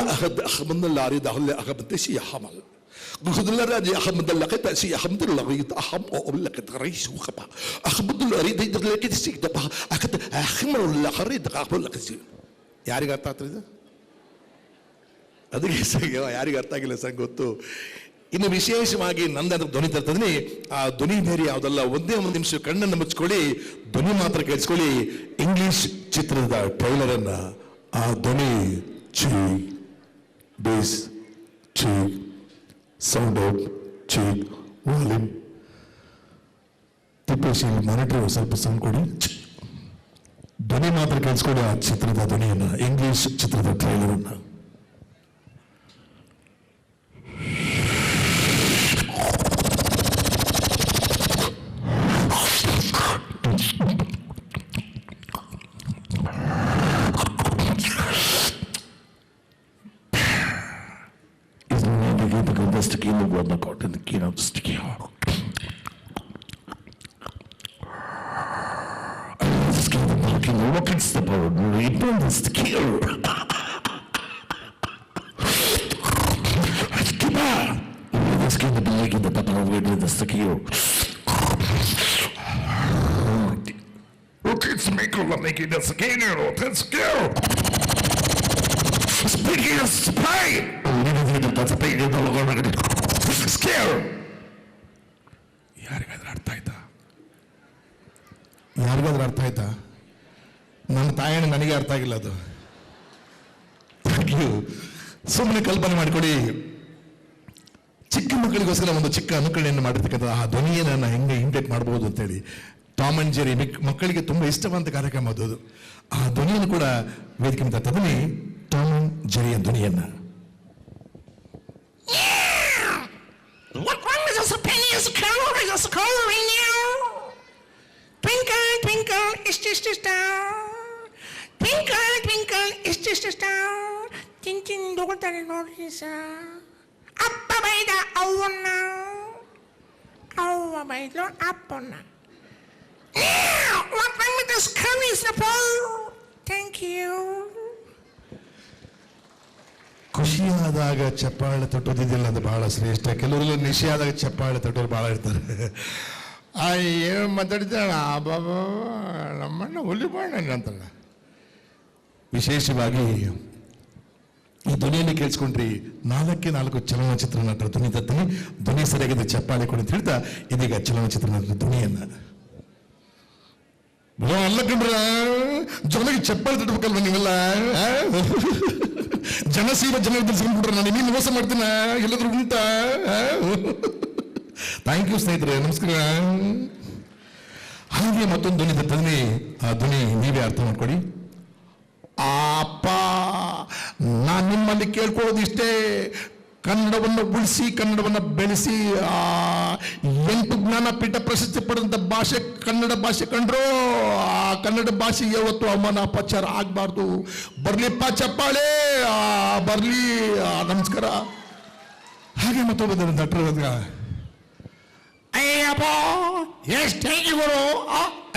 أخمن اللاري دهل أخمن تسي حمل قصد الرادي أخمن دلقة تسي أخمن اللاري أخم أو لك رئيس وخبا أخمن اللاري دلقة تسي دبا أكد أخمن اللاري دقاق لك تسي ಯಾರಿಗೆ ಅರ್ಥ ಆಗ್ತದೆ ಅದಕ್ಕೆ ಯಾರಿಗೆ ಅರ್ಥ ಆಗಿಲ್ಲ ಸರ್ ಗೊತ್ತು. ಇನ್ನು ವಿಶೇಷವಾಗಿ ನಂದು ಧ್ವನಿ ತರ್ತದೆ, ಆ ಧ್ವನಿ ಬೇರೆ ಯಾವುದಲ್ಲ. ಒಂದೇ ಒಂದು ನಿಮಿಷ ಕಣ್ಣನ್ನು ಮುಚ್ಕೊಳ್ಳಿ, ಧ್ವನಿ ಮಾತ್ರ ಕೇಳಿಸ್ಕೊಳ್ಳಿ. ಇಂಗ್ಲಿಷ್ ಚಿತ್ರದ ಟ್ರೈಲರ್ ಅನ್ನ ಆ ಧ್ವನಿ ಚೀ ಬೇಸ್ ಚೀ ಸೌಂಡ್ ಔಟ್ ಚೀ ವಾಲ್ಯೂಮ್ ತಿಪ್ಪೇಶಿ ಮಾನಿಟರ್ ಸ್ವಲ್ಪ ಸೌಂಡ್ ಕೊಡಿ, ಧ್ವನಿ ಮಾತ್ರ ಕೇಳಿಸ್ಕೊಳ್ಳಿ. ಆ ಚಿತ್ರದ ಧ್ವನಿಯನ್ನ, ಇಂಗ್ಲಿಷ್ ಚಿತ್ರದ ಟ್ರೈಲರ್ ಅನ್ನ. The kilo was not caught in the key of the sticky hawk. This key of walking rockets the bird, reborn the sticky. This key of making the pepper away with the sticky. Rockets making the sticky, that's scale. Speaking of spy, that's a big scare. ಯಾರಿಗಾದ್ರೂ ಅರ್ಥ ಆಯ್ತಾ? ಯಾರಿಗಾದ್ರೂ ಅರ್ಥ ಆಯ್ತಾ? ನನ್ನ ತಾಯಣ್ಣ ನನಗೆ ಅರ್ಥ ಆಗಿಲ್ಲ ಅದು. ಸುಮ್ಮನೆ ಕಲ್ಪನೆ ಮಾಡಿಕೊಡಿ, ಚಿಕ್ಕ ಮಕ್ಕಳಿಗೋಸ್ಕರ ಒಂದು ಚಿಕ್ಕ ಅನುಕರಣೆಯನ್ನು ಮಾಡಿರ್ತಕ್ಕಂಥ ಆ ಧ್ವನಿಯನ್ನು ಹೆಂಗೆ ಇಮಿಟೇಟ್ ಮಾಡಬಹುದು ಅಂತೇಳಿ. ಟಾಮ್ ಅಂಡ್ ಜೆರಿ ಮಕ್ಕಳಿಗೆ ತುಂಬಾ ಇಷ್ಟವಾದಂತ ಕಾರ್ಯಕ್ರಮ ಅದು. ಆ ಧ್ವನಿಯನ್ನು ಕೂಡ ವೇದಿಕೆ ಮೇಲೆ ತದನಿ ಟಾಮ್ ಅಂಡ್ ಜೆರಿಯ ಧ್ವನಿಯನ್ನ. What one is a penny is a color is a color in you. Twinkle, twinkle, is just a star. Twinkle, twinkle, is just a star. Tin tin daughter notice. Appa by the awna. Awa by the appona. What one with the sky is a pole. Thank you. ಖುಷಿಯಾದಾಗ ಚಪ್ಪಾಳೆ ತಟ್ಟೋದಿದೆಯಲ್ಲ, ಅದು ಬಹಳ ಶ್ರೇಷ್ಠ. ಕೆಲವರೆಲ್ಲ ನಿಶೆಯಾದಾಗ ಚಪ್ಪಾಳೆ ತಟ್ಟೋರು ಬಹಳ ಇರ್ತಾರೆ. ಏನು ಮಾತಾಡ್ತಾಳ ಬಾಬಾ ನಮ್ಮಣ್ಣ ಹುಲಿಬಾಣ ಅಂತಲ್ಲ. ವಿಶೇಷವಾಗಿ ಈ ಧ್ವನಿಯಲ್ಲಿ ಕೇಳಿಸ್ಕೊಂಡ್ರಿ 4 ಚಲನಚಿತ್ರ ನಟರ ಧ್ವನಿ ತತ್ತೀನಿ. ಧ್ವನಿ ಸರಿಯಾಗಿದೆ, ಚಪ್ಪಾಳೆ ಕೊಡಿ ಅಂತ ಹೇಳ್ತಾ ಇದೀಗ ಚಲನಚಿತ್ರ ನಟರ ಧ್ವನಿಯನ್ನ ಅಲ್ಲ ಕಂಡ್ರ ಜೊತೆಗೆ ಚಪ್ಪಾಳೆ ತಟ್ಟಬೇಕಲ್ವ ನೀವೆಲ್ಲ. ಜನಸೇವೆ ಜನರದ್ದು ಸಿಗ್ಬಿಟ್ರೆ ನಾನು ಇನ್ನೇನು ಮೋಸ ಮಾಡ್ತೀನ ಎಲ್ಲಾದ್ರೂ ಉಂಟಾ? ಥ್ಯಾಂಕ್ ಯು ಸ್ನೇಹಿತರೆ, ನಮಸ್ಕಾರ. ಹಾಗೆ ಮತ್ತೊಂದು ಧ್ವನಿ ತನ್ನಿ, ಆ ಧ್ವನಿ ನೀವೇ ಅರ್ಥ ಮಾಡ್ಕೊಡಿ. ಅಪ್ಪ ನಾನು ನಿಮ್ಮಲ್ಲಿ ಕೇಳ್ಕೊಳ್ಳೋದು ಇಷ್ಟೇ, ಕನ್ನಡವನ್ನು ಉಳಿಸಿ, ಕನ್ನಡವನ್ನು ಬೆಳೆಸಿ. 8 ಜ್ಞಾನಪೀಠ ಪ್ರಶಸ್ತಿ ಪಡೆದಂತ ಭಾಷೆ ಕನ್ನಡ ಭಾಷೆ ಕಂಡ್ರು. ಆ ಕನ್ನಡ ಭಾಷೆ ಯಾವತ್ತು ಅವಮಾನ ಅಪಚಾರ ಆಗ್ಬಾರ್ದು. ಬರ್ಲಿಪ್ಪ ಚಪ್ಪಾಳೆ, ಬರ್ಲಿ. ನಮಸ್ಕಾರ. ಹಾಗೆ ಮತ್ತೊಬ್ಬ ನಟರ ಅಯ್ಯಪ್ಪ ಎಷ್ಟು ಹೇಗಿವರು.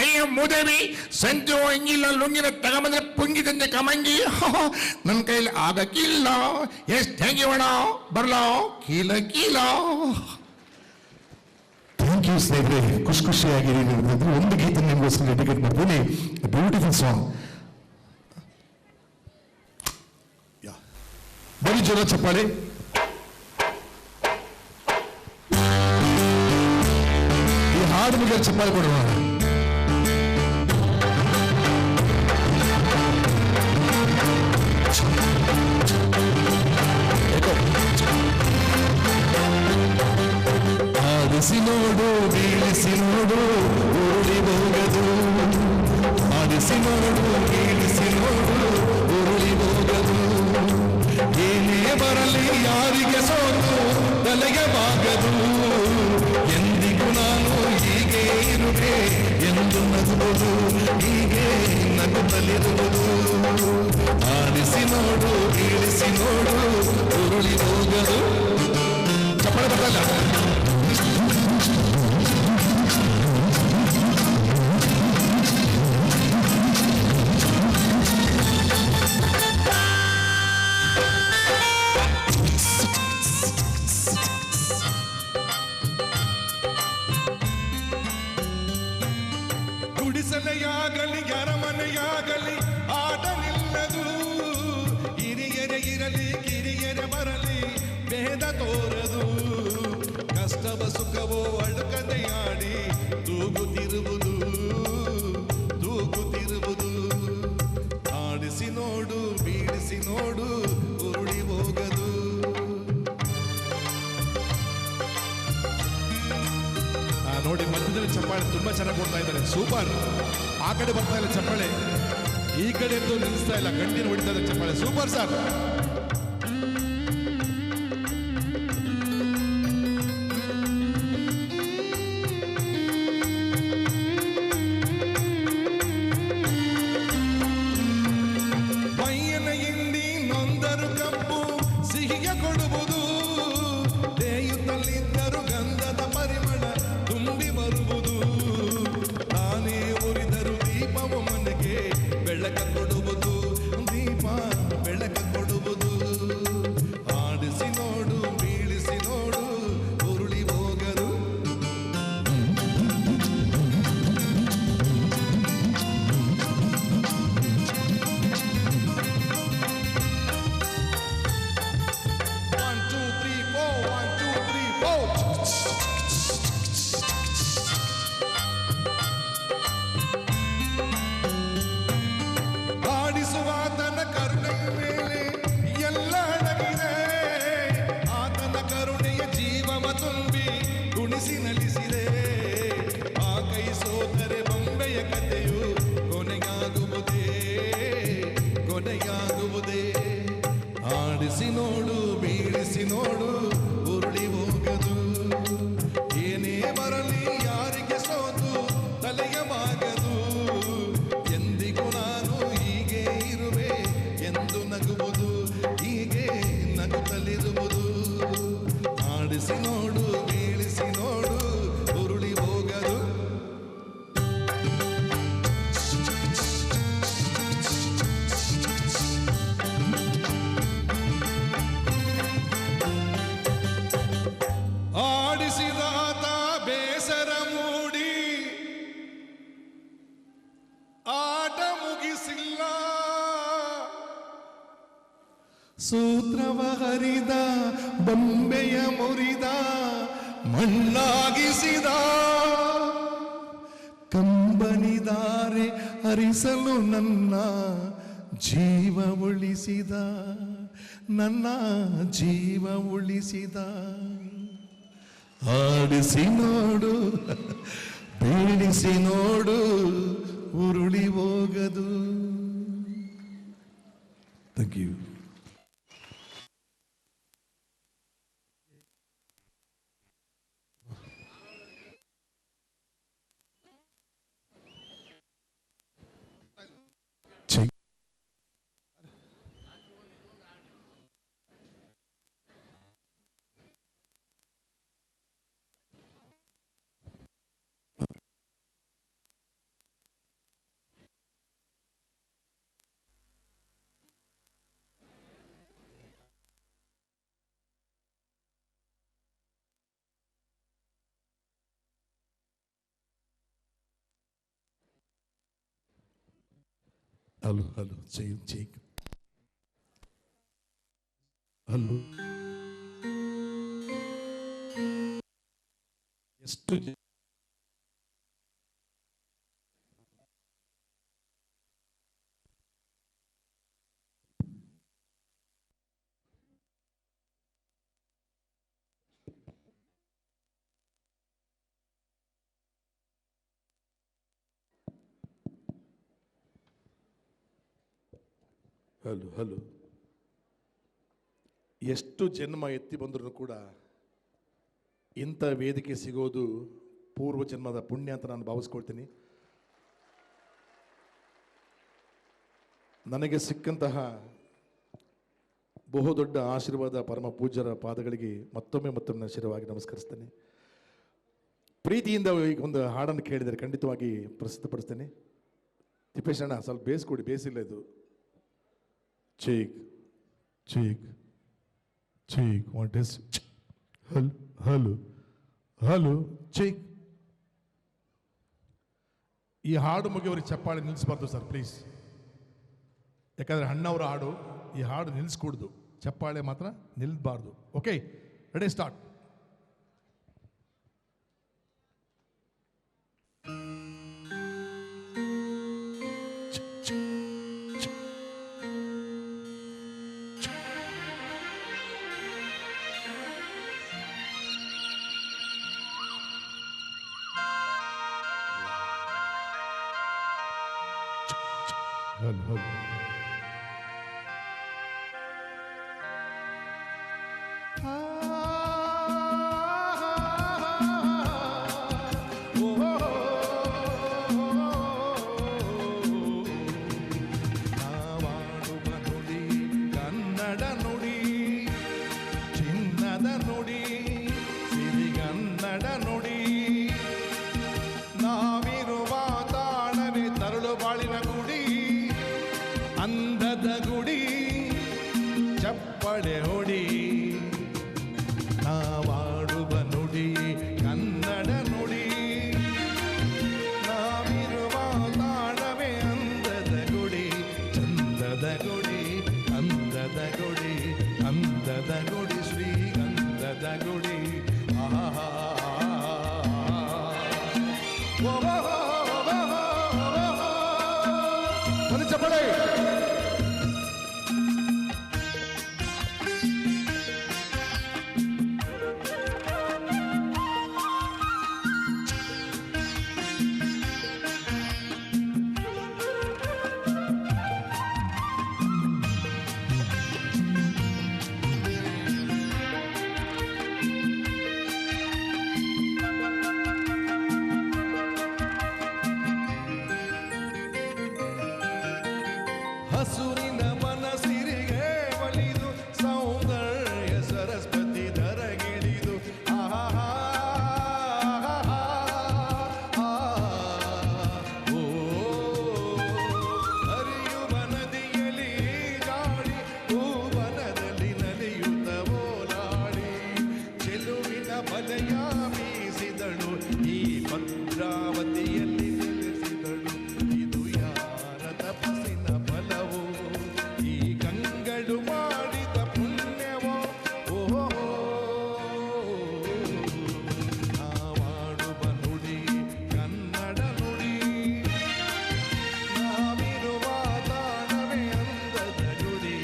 ಅಯ್ಯ ಮುದವಿ ಸಂಜು ಹಂಗಿಲ್ಲ ಲುಂಗಿನ ತಗೊಂಬಂದ್ರೆ ಪುಂಗಿದಂತೆ ಕಮಂಗಿ. ನನ್ನ ಕೈಲಿ ಆಗಕ್ಕಿಲ್ಲ. ಎಷ್ಟು ಹೇಗಿವಣ ಬರ್ಲೋ ಕೀಲ ಕೀಲ. ಥ್ಯಾಂಕ್ ಯು ಸ್ನೇಹಿತರೆ, ಖುಷಿಯಾಗಿ ಒಂದು ಗೀತೆ ನಿಮಗೋಸ್ಕರ ಡೆಡಿಕೇಟ್ ಮಾಡ್ತೀನಿ. Beautiful song. ಬರೀ ಜೋರ ಚಪ್ಪಾಳೆ. ಈ ಹಾಡು ಮುಗಿದ ಚಪ್ಪಾಳೆ ಕೊಡುವ. ಆಡಿಸಿ ನೋಡು, ಬೀಳಿಸಿ ನೋಡು, ಉರುಳಿ ಹೋಗದು. ಆಡಿಸಿ ನೋಡು, ಬೀಳಿಸಿ ನೋಡು, ಉರುಳಿ ಹೋಗದು. ಏನೇ ಬರಲಿ ಯಾರಿಗೆ ಸೋತು ತಲೆಗೆ ಬಾಗದು. ಎಂದಿಗೂ ನಾನು ಹೀಗೆ ಇರುವೆ ಎಂದು ನಗುವುದು, ಹೀಗೆ ನಗುತ್ತಲಿರುವುದು. ಆಡಿಸಿ ನೋಡು, ಬೀಳಿಸಿ ನೋಡು, ಉರುಳಿ ಹೋಗದು. ಚಪ್ಪಳ ಬರಲ್ಲ. ಸುಖವೋ ಅಳುಕದೆ ಆಡಿ ತೂಗುತ್ತಿರುವುದು ತೂಗುತ್ತಿರುವುದು. ಆಡಿಸಿ ನೋಡು ಬೀಳಿಸಿ ನೋಡು ಉರುಳಿ ಹೋಗದು. ನೋಡಿ ಮಧ್ಯದಲ್ಲಿ ಚಪ್ಪಾಳೆ ತುಂಬಾ ಚೆನ್ನಾಗಿ ಕೊಡ್ತಾ ಇದ್ದಾರೆ, ಸೂಪರ್. ಆ ಕಡೆ ಬರ್ತಾ ಇಲ್ಲ ಚಪ್ಪಾಳೆ, ಈ ಕಡೆ ಅಂತೂ ನಿಲ್ಲಿಸ್ತಾ ಇಲ್ಲ, ಗಂಟಿನ ಹೊಡಿತಾ ಇದೆ ಚಪ್ಪಾಳೆ, ಸೂಪರ್ ಸರ್. ಮೈಯನ ಹಿಂಡಿ ನೊಂದರು ಕಪ್ಪು ಸಿಹಿಯ ಕೊಡುವುದು. ದೇಯುತ್ತಲಿದ್ದರು ಗಂಧದ ಪರಿಮಳ ತುಂಬಿ ಬರುವುದು. ತಾನೇ ಉರಿದರು ದೀಪವು ಮನೆಗೆ ಬೆಳಕ ಕೊಡುವುದು. ದೀಪ ಬೆಳಕ ಕೊಡುವುದು. ಆಡಿಸಿ ನೋಡು ಬೀಳಿಸಿ ನೋಡು ಉರುಳಿ ಹೋಗರು. One, two, three, four. 1, 2, 3, 4. ಆಡಿಸುವ ಆತನ ಕರುಣೆಯ ಮೇಲೆ ಎಲ್ಲ ಅಡಗಿದೆ. ಆತನ ಕರುಣೆಯ ಜೀವವ ತುಂಬಿ ಗುಣಿಸಿ ನಲಿಸಿದೆ. ಆ ಕೈ ಸೋತರೆ ಬೊಂಬೆಯ ಕಥೆಯು ಕೊನೆಯಾಗುವುದೇ ಕೊನೆಯಾಗುವುದೇ. ಆಡಿಸಿ ನೋಡು ಬೀಳಿಸಿ ನೋಡು ಉರುಳಿ ಹೋಗದು. ಏನೇ ಬರಲಿ ಯಾರಿಗೆ ಸೋತು ತಲೆಯ ಬಾಗದು. ಎಂದಿಗೂ ನಾನು ಹೀಗೆ ಇರುವೆ ಎಂದು ನಗುವುದು. ಹೀಗೆ ನಗುತ್ತಲಿರುವುದು. ಆಡಿಸಿ ನೋಡು ಬೀಳಿಸಿ ನೋಡು ಉರುಳಿ ಹೋಗದು. ಆಡಿಸಿದಾತ ಬೇಸರ ಮೂಡಿ ಆಟ ಮುಗಿಸಿಲ್ಲ. ಸೂತ್ರವ ಹರಿದ ಬೊಂಬೆಯ ಮುರಿದ ಮಣ್ಣಾಗಿಸಿದ. ಕಂಬನಿದಾರೆ ಹರಿಸಲು ನನ್ನ ಜೀವ ಉಳಿಸಿದ. ನನ್ನ ಜೀವ ಉಳಿಸಿದ. ಆಡಿಸಿ ನೋಡು ಬೀಳಿಸಿ ನೋಡು ಉರುಳಿ ಹೋಗದು. Thank you. Hello hello check check. Hello ಎಷ್ಟು ಹಲೋ ಹಲೋ ಎಷ್ಟು ಜನ್ಮ ಎತ್ತಿ ಬಂದರೂ ಕೂಡ ಇಂಥ ವೇದಿಕೆ ಸಿಗೋದು ಪೂರ್ವ ಜನ್ಮದ ಪುಣ್ಯ ಅಂತ ನಾನು ಭಾವಿಸ್ಕೊಳ್ತೀನಿ. ನನಗೆ ಸಿಕ್ಕಂತಹ ಬಹುದೊಡ್ಡ ಆಶೀರ್ವಾದ ಪರಮ ಪೂಜ್ಯರ ಪಾದಗಳಿಗೆ ಮತ್ತೊಮ್ಮೆ ಶಿರವಾಗಿ ನಮಸ್ಕರಿಸ್ತೇನೆ. ಪ್ರೀತಿಯಿಂದ ಈಗ ಒಂದು ಹಾಡನ್ನು ಕೇಳಿದರೆ ಖಂಡಿತವಾಗಿ ಪ್ರಸಿದ್ಧಪಡಿಸ್ತೇನೆ. ತಿಪ್ಪೇಶ್ ಅಣ್ಣ ಸ್ವಲ್ಪ ಬೇಯಿಸ್ಕೊಡಿ, ಬೇಯಿಸಿಲ್ಲ ಇದು. Check check check what is hello hello hello check. ಈ ಹಾಡು ಮುಗಿಯವ್ರಿಗೆ ಚಪ್ಪಾಳೆ ನಿಲ್ಲಿಸಬಾರ್ದು ಸರ್ ಪ್ಲೀಸ್. ಯಾಕಂದರೆ ಅಣ್ಣವರ ಹಾಡು, ಈ ಹಾಡು ನಿಲ್ಲಿಸ್ಕೂಡ್ದು, ಚಪ್ಪಾಳೆ ಮಾತ್ರ ನಿಲ್ಲಬಾರ್ದು. Okay, ready start. ನಾವಾಡುವ ನುಡಿ ಕನ್ನಡ ನುಡಿ, ಚಿನ್ನದ ನುಡಿ, ಸಿರಿಗನ್ನಡ ನುಡಿ. ನಾವಿರುವ ತಾಣವೇ ತರಳು ಬಾಳಿನ ಗುಡಿ, ಅಂದದ ಗುಡಿ, ಚಪ್ಪಳೆ ಹೊಡಿ. ನಾವಾಡುವ ನುಡಿ ಕನ್ನಡ ನುಡಿ, ನಾವಿರುವ ತಾಣವೇ ಅಂದದ ಗುಡಿ, ಚಂದದ ಗುಡಿ, ಅಂದದ ಗುಡಿ, ಅಂದದ ಗುಡಿ, ಶ್ರೀಗಂಧದ ಗುಡಿ. ಆಹಾ ಚಪ್ಪಳೆ. ಹಸುರಿನ ಮನಸ್ಸಿರಿಗೆ ಒಲಿದು ಸೌಂದರ್ಯ ಸರಸ್ವತಿ ಧರಗಿಳಿದು. ಓ ಹರಿಯುವ ನದಿಯಲ್ಲಿ ಗಾಳಿ, ಭೂವನದಲ್ಲಿ ನಲಿಯುತ್ತ ಓಲಾಡಿ, ಚೆಲುವಿನ ಬಲೆಯ ಬೀಸಿದಳು, ಈ ಭದ್ರಾವತಿಯಲ್ಲಿ ನೆಲೆಸಿದಳು. ಇದು ಯಾರ ತಪಸ್ಸಿನ ಫಲವೋ, ಈ ಗಂಗಳು ಮಾಡಿದ ಪುಣ್ಯವೋ. ಓಹೋ ನಾವಾಡುವ ನುಡಿ ಕನ್ನಡ ನುಡಿ, ನಾವಿರುವ ತಾಣವೇ ಅಂದದ ಗುಡಿ,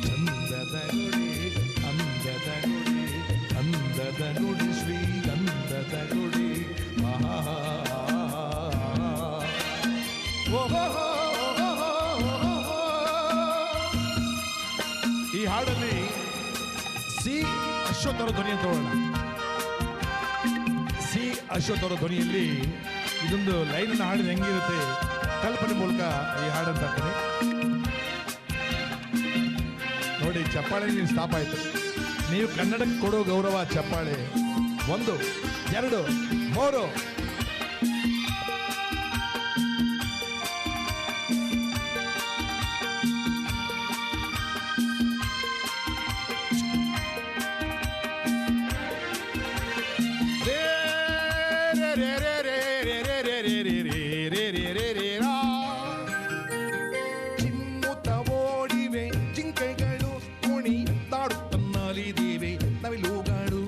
ಚಂದದ ಗುಡಿ, ಅಂದದ ಗುಡಿ, ಅಂದದ ಗುಡಿ, ಶ್ರೀಗಂಧದ ಗುಡಿ. ಆಹಾ ಈ ಹಾಡಲ್ಲಿ ಸಿ ಅಶ್ವಥ್ ಅವರ ಧ್ವನಿ ಅಂತ ಹೇಳೋಣ. ಸಿ ಅಶ್ವಥ್ ಅವರ ಧ್ವನಿಯಲ್ಲಿ ಇದೊಂದು ಲೈನನ್ನು ಹಾಡಿದ ಹೆಂಗಿರುತ್ತೆ ಕಲ್ಪನೆ ಮೂಲಕ ಈ ಹಾಡಂತ ಆಗ್ತದೆ ನೋಡಿ. ಚಪ್ಪಾಳೆ ನೀವು ಸ್ಟಾಪ್ ಆಯ್ತು. ನೀವು ಕನ್ನಡಕ್ಕೆ ಕೊಡೋ ಗೌರವ ಚಪ್ಪಾಳೆ. 1 2 3. ಚಿಮ್ಮುತ್ತ ಓಡಿವೆ ಜಿಂಕೆಗಳು, ಕುಣಿ ತಾಡುತ್ತನ್ನಲಿದಿವೆ ನವಿಲುಗಳು.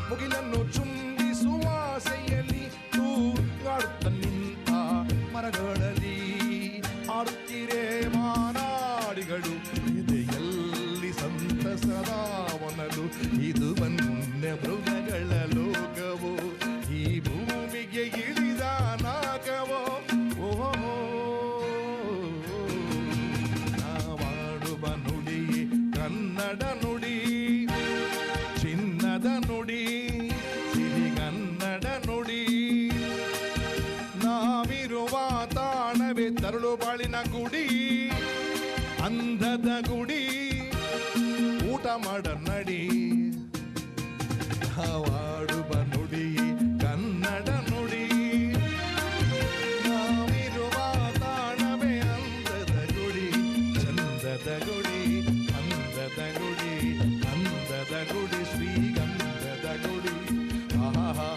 ಮುಗಿಲನ್ನು ಚುಂಬಿಸುವ ಆಸೆಯಲ್ಲಿ ತೂಗಾಡುತ್ತ ನಿಂತ ಮರಗಳಲ್ಲಿ ಆಡುತ್ತಿರೆ ಮಾನಾಡಿಗಳು. ಎದೆಯಲ್ಲಿ ಸಂತಸದ ವನಲು, ಇದು ವನ್ಯ ಮೃಗಗಳ ಲೋಕವೋ, ಈ ಭೂಮಿಗೆ ಇಳಿದ ನಾಗವೋ. ಓಹೋ ನಾವಾಡುವ ನುಡಿ ಕನ್ನಡ ನುಡಿ, ಚಿನ್ನದ ನುಡಿ, ಸಿರಿಗನ್ನಡ ನುಡಿ. ನಾವಿರುವ ತಾಣವೇ ತರಳು ಬಾಳಿನ ಗುಡಿ, ಅಂದದ ಗುಡಿ, ಊಟ ಮಾಡ ನಡಿ. ನಾವಾಡುವ ನುಡಿ ಕನ್ನಡ ನುಡಿ, ನಾವಿರುವ ತಾಣವೇ ಅಂದದ ಗುಡಿ, ಚಂದದ ಗುಡಿ, ಅಂದದ ಗುಡಿ, ಅಂದದ ಗುಡಿ, ಶ್ರೀಗಂಧದ ಗುಡಿ. ಆಹಾ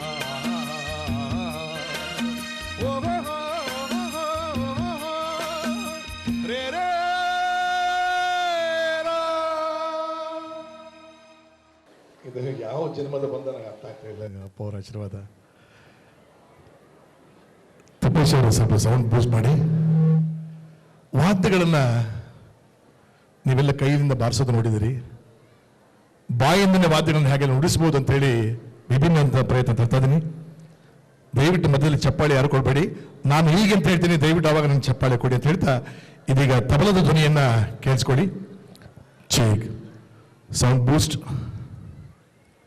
ರೇ ರೇ ಇದು ಯಾವ ಜನ್ಮದ ಬಂದ ನನಗೆ ಅರ್ಥ ಆಗ್ತಾ ಇಲ್ಲ. ಅಪ್ಪ ಅವರ ಆಶೀರ್ವಾದ. ತಪೇಶ್ವರ ಸ್ವಲ್ಪ ಸೌಂಡ್ ಬೂಸ್ಟ್ ಮಾಡಿ. ವಾದ್ಯಗಳನ್ನ ನೀವೆಲ್ಲ ಕೈಯಿಂದ ಬಾರಿಸೋದು ನೋಡಿದಿರಿ. ಬಾಯಿಂದನೇ ವಾದ್ಯಗಳನ್ನ ಹೇಗೆ ನುಡಿಸ್ಬೋದು ಅಂತೇಳಿ ವಿಭಿನ್ನ ಅಂತ ಪ್ರಯತ್ನ ತರ್ತಾ ಇದ್ದೀನಿ. ದಯವಿಟ್ಟು ಮಧ್ಯದಲ್ಲಿ ಚಪ್ಪಾಳೆ ಯಾರು ಕೊಡಬೇಡಿ. ನಾನು ಹೀಗೆ ಅಂತ ಹೇಳ್ತೀನಿ, ದಯವಿಟ್ಟು ಆವಾಗ ನನ್ನ ಚಪ್ಪಾಳೆ ಕೊಡಿ ಅಂತ ಹೇಳ್ತಾ ಇದೀಗ ತಬಲದ ಧ್ವನಿಯನ್ನ ಕೇಳಿಸ್ಕೊಡಿ. ಚೀಗ್ ಸೌಂಡ್ ಬೂಸ್ಟ್,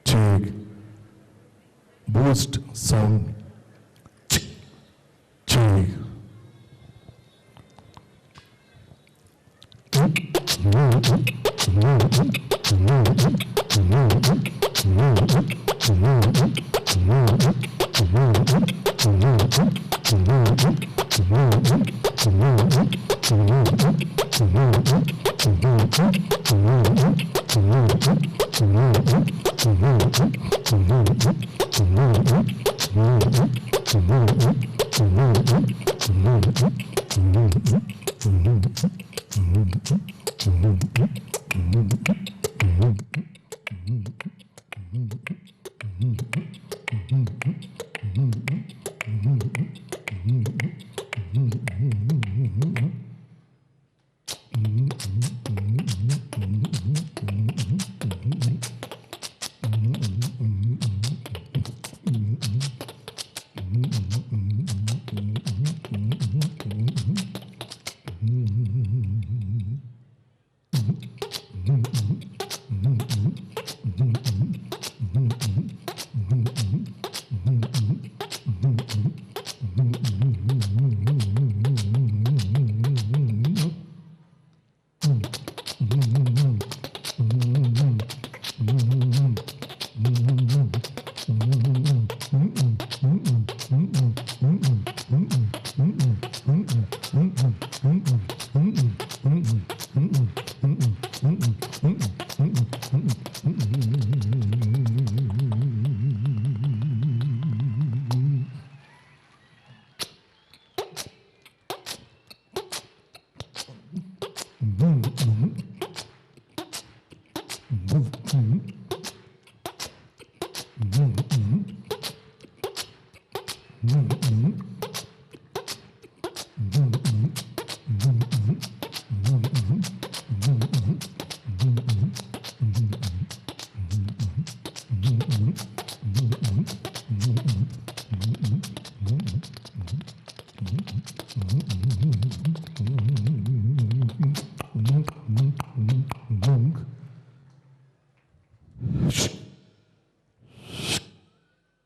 ಚೀಗ್ ಬೂಸ್ಟ್ ಸೌಂಡ್, ಚೀಗ್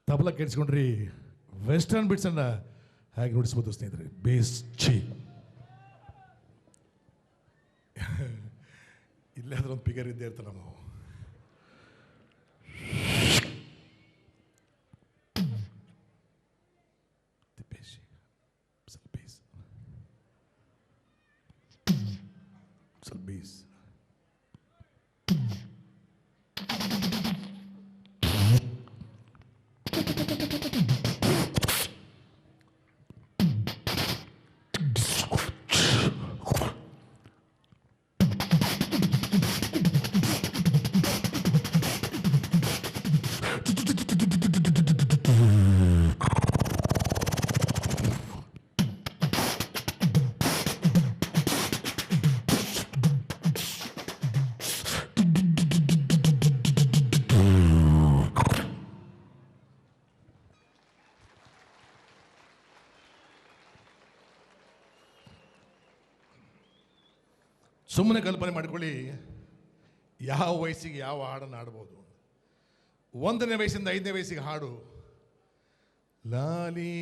ತಬಲ ಕೇಳಿಸ್ಕೊಂಡ್ರಿ. ವೆಸ್ಟರ್ನ್ ಬಿಟ್ಸ್ ಅನ್ನ ಹಾಗೆ ನುಡಿಸ್ಬೋದು ಸ್ನೇಹಿತರೆ. ಬೇಸ್ ಚಿ ಇಲ್ಲೇ ಅದ್ರ ಒಂದು ಪಿಗರ್ ಇದ್ದೇ ಇರ್ತಲ್ಲ ನಾವು. ಬೇಸ್ ಸುಮ್ಮನೆ ಕಲ್ಪನೆ ಮಾಡಿಕೊಳ್ಳಿ, ಯಾವ ವಯಸ್ಸಿಗೆ ಯಾವ ಹಾಡನ್ನು ಹಾಡ್ಬೋದು. 1ನೇ ವಯಸ್ಸಿಂದ 5ನೇ ವಯಸ್ಸಿಗೆ ಹಾಡು ಲಾಲಿ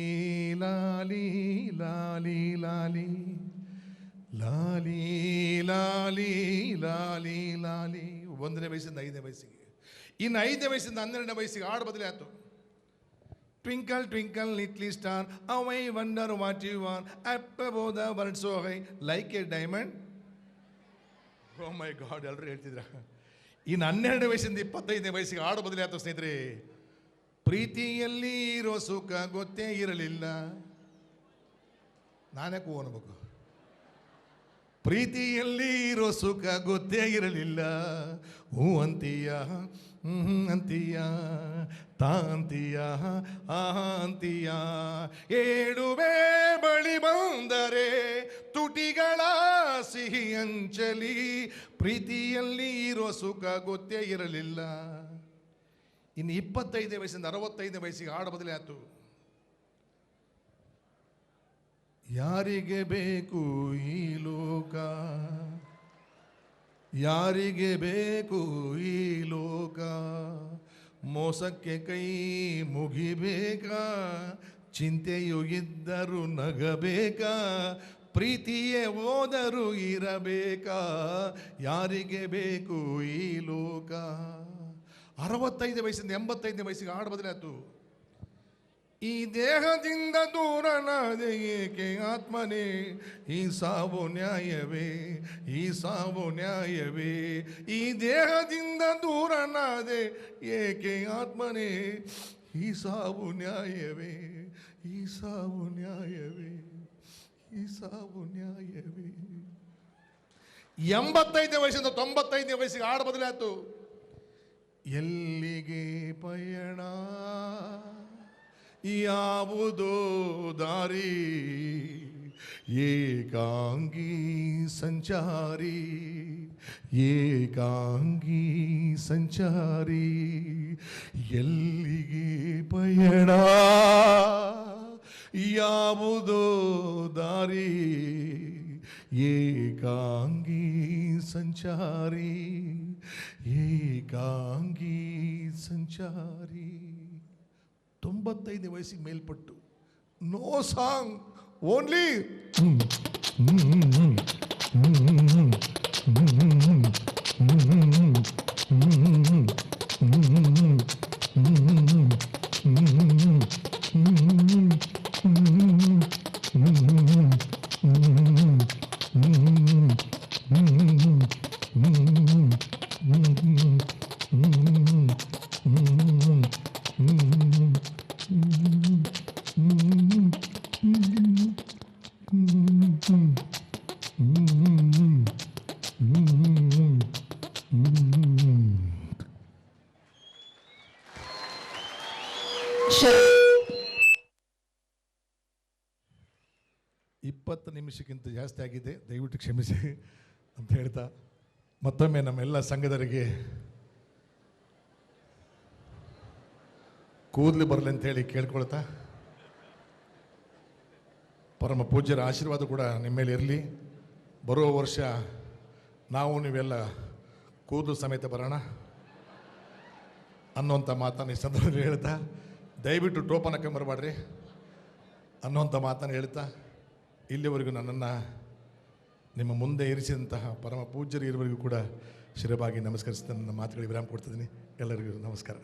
ಲಾಲಿ ಲಾಲಿ ಲಾಲಿ ಲಾಲಿ ಲಾಲಿ ಲಾಲಿ ಲಾಲಿ 1ನೇ ವಯಸ್ಸಿಂದ 5ನೇ ವಯಸ್ಸಿಗೆ. ಇನ್ನು 5ನೇ ವಯಸ್ಸಿಂದ 12ನೇ ವಯಸ್ಸಿಗೆ ಹಾಡು ಬದಲೇ ಆಯ್ತು. Twinkle twinkle little star how I wonder what you are up above the world so high like a diamond. Oh my God, ಎಲ್ಲರೂ ಹೇಳ್ತಿದ್ರ. ಇನ್ನು 12ನೇ ವಯಸ್ಸಿಂದ 25ನೇ ವಯಸ್ಸಿಗೆ ಹಾಡು ಬದಲೇ ಆಯ್ತು ಸ್ನೇಹಿತರೆ. ಪ್ರೀತಿಯಲ್ಲಿ ಇರೋ ಸುಖ ಗೊತ್ತೇ ಇರಲಿಲ್ಲ. ನಾನೇ ಕೂ ಅನ್ಬೇಕು. ಪ್ರೀತಿಯಲ್ಲಿ ಇರೋ ಸುಖ ಗೊತ್ತೇ ಇರಲಿಲ್ಲ. ಹೂ ಅಂತೀಯ ಅಂತೀಯ ತಾಂತೀಯ ಅಂತೀಯ. ಏಳುವೆ ಬಳಿ ಬಂದರೆ ತುಟಿಗಳ ಸಿಹಿ ಅಂಚಲಿ. ಪ್ರೀತಿಯಲ್ಲಿ ಇರೋ ಸುಖ ಗೊತ್ತೇ ಇರಲಿಲ್ಲ. ಇನ್ನು 25ನೇ ವಯಸ್ಸಿಂದ 65ನೇ ವಯಸ್ಸಿಗೆ ಹಾಡು ಬದಲಾಯಿತು. ಯಾರಿಗೆ ಬೇಕು ಈ ಲೋಕ, ಯಾರಿಗೆ ಬೇಕು ಈ ಲೋಕ, ಮೋಸಕ್ಕೆ ಕೈ ಮುಗಿಬೇಕಾ, ಚಿಂತೆಯು ಇದ್ದರೂ ನಗಬೇಕಾ, ಪ್ರೀತಿಯೇ ಹೋದರೂ ಇರಬೇಕಾ, ಯಾರಿಗೆ ಬೇಕು ಈ ಲೋಕ. 65 ವಯಸ್ಸಿಂದ 85ನೇ ವಯಸ್ಸಿಗೆ ಹಾಡು ಬದಲಾಯಿತು. ಈ ದೇಹದಿಂದ ದೂರನಾದೆ ಏಕೆ ಆತ್ಮನೇ, ಈ ಸಾವು ನ್ಯಾಯವೇ, ಈ ಸಾವು ನ್ಯಾಯವೇ, ಈ ದೇಹದಿಂದ ದೂರನಾದೆ ಏಕೆ ಆತ್ಮನೇ, ಈ ಸಾವು ನ್ಯಾಯವೇ, ಈ ಸಾವು ನ್ಯಾಯವೇ, ಈ ಸಾವು ನ್ಯಾಯವೇ. 85ನೇ ವಯಸ್ಸಿಂದ 95ನೇ ವಯಸ್ಸಿಗೆ ಹಾಡು ಬದಲಾಯಿತು. ಎಲ್ಲಿಗೆ ಪಯಣ, ಯಾವುದೋ ದಾರಿ, ಏಕಾಂಗಿ ಸಂಚಾರಿ, ಏಕಾಂಗಿ ಸಂಚಾರಿ, ಎಲ್ಲಿಗೆ ಪಯಣ, ಯಾವುದೋ ದಾರಿ, ಏಕಾಂಗಿ ಸಂಚಾರಿ, ಏಕಾಂಗಿ ಸಂಚಾರಿ. 95ನೇ ವಯಸ್ಸಿಗೆ ಮೇಲ್ಪಟ್ಟು ನೋ ಸಾಂಗ್, ಓನ್ಲಿ ನಿಮಿಷಕ್ಕಿಂತ ಜಾಸ್ತಿ ಆಗಿದೆ, ದಯವಿಟ್ಟು ಕ್ಷಮಿಸಿ ಅಂತ ಹೇಳ್ತಾ ಮತ್ತೊಮ್ಮೆ ನಮ್ಮೆಲ್ಲ ಸಂಘದವರಿಗೆ ಕೂದಲು ಬರಲಿ ಅಂತ ಹೇಳಿ ಕೇಳ್ಕೊಳ್ತಾ, ಪರಮ ಪೂಜ್ಯರ ಆಶೀರ್ವಾದ ಕೂಡ ನಿಮ್ಮ ಮೇಲೆ ಇರಲಿ. ಬರುವ ವರ್ಷ ನಾವು ನೀವೆಲ್ಲ ಕೂದಲು ಸಮೇತ ಬರೋಣ ಅನ್ನೋಂಥ ಮಾತನ್ನು ಈ ಸಂದರ್ಭದಲ್ಲಿ ಹೇಳ್ತಾ, ದಯವಿಟ್ಟು ಟೋಪನಕ್ಕೆ ಬರಬೇಡ್ರಿ ಅನ್ನೋಂಥ ಮಾತನ್ನು ಹೇಳ್ತಾ, ಇಲ್ಲಿವರೆಗೂ ನನ್ನನ್ನು ನಿಮ್ಮ ಮುಂದೆ ಇರಿಸಿದಂತಹ ಪರಮ ಪೂಜ್ಯರು ಇರುವವರೆಗೂ ಕೂಡ ಶಿರಬಾಗಿ ನಮಸ್ಕರಿಸ್ತಾ ನನ್ನ ಮಾತುಗಳಿಗೆ ವಿರಾಮ ಕೊಡ್ತಿದ್ದೀನಿ. ಎಲ್ಲರಿಗೂ ನಮಸ್ಕಾರ.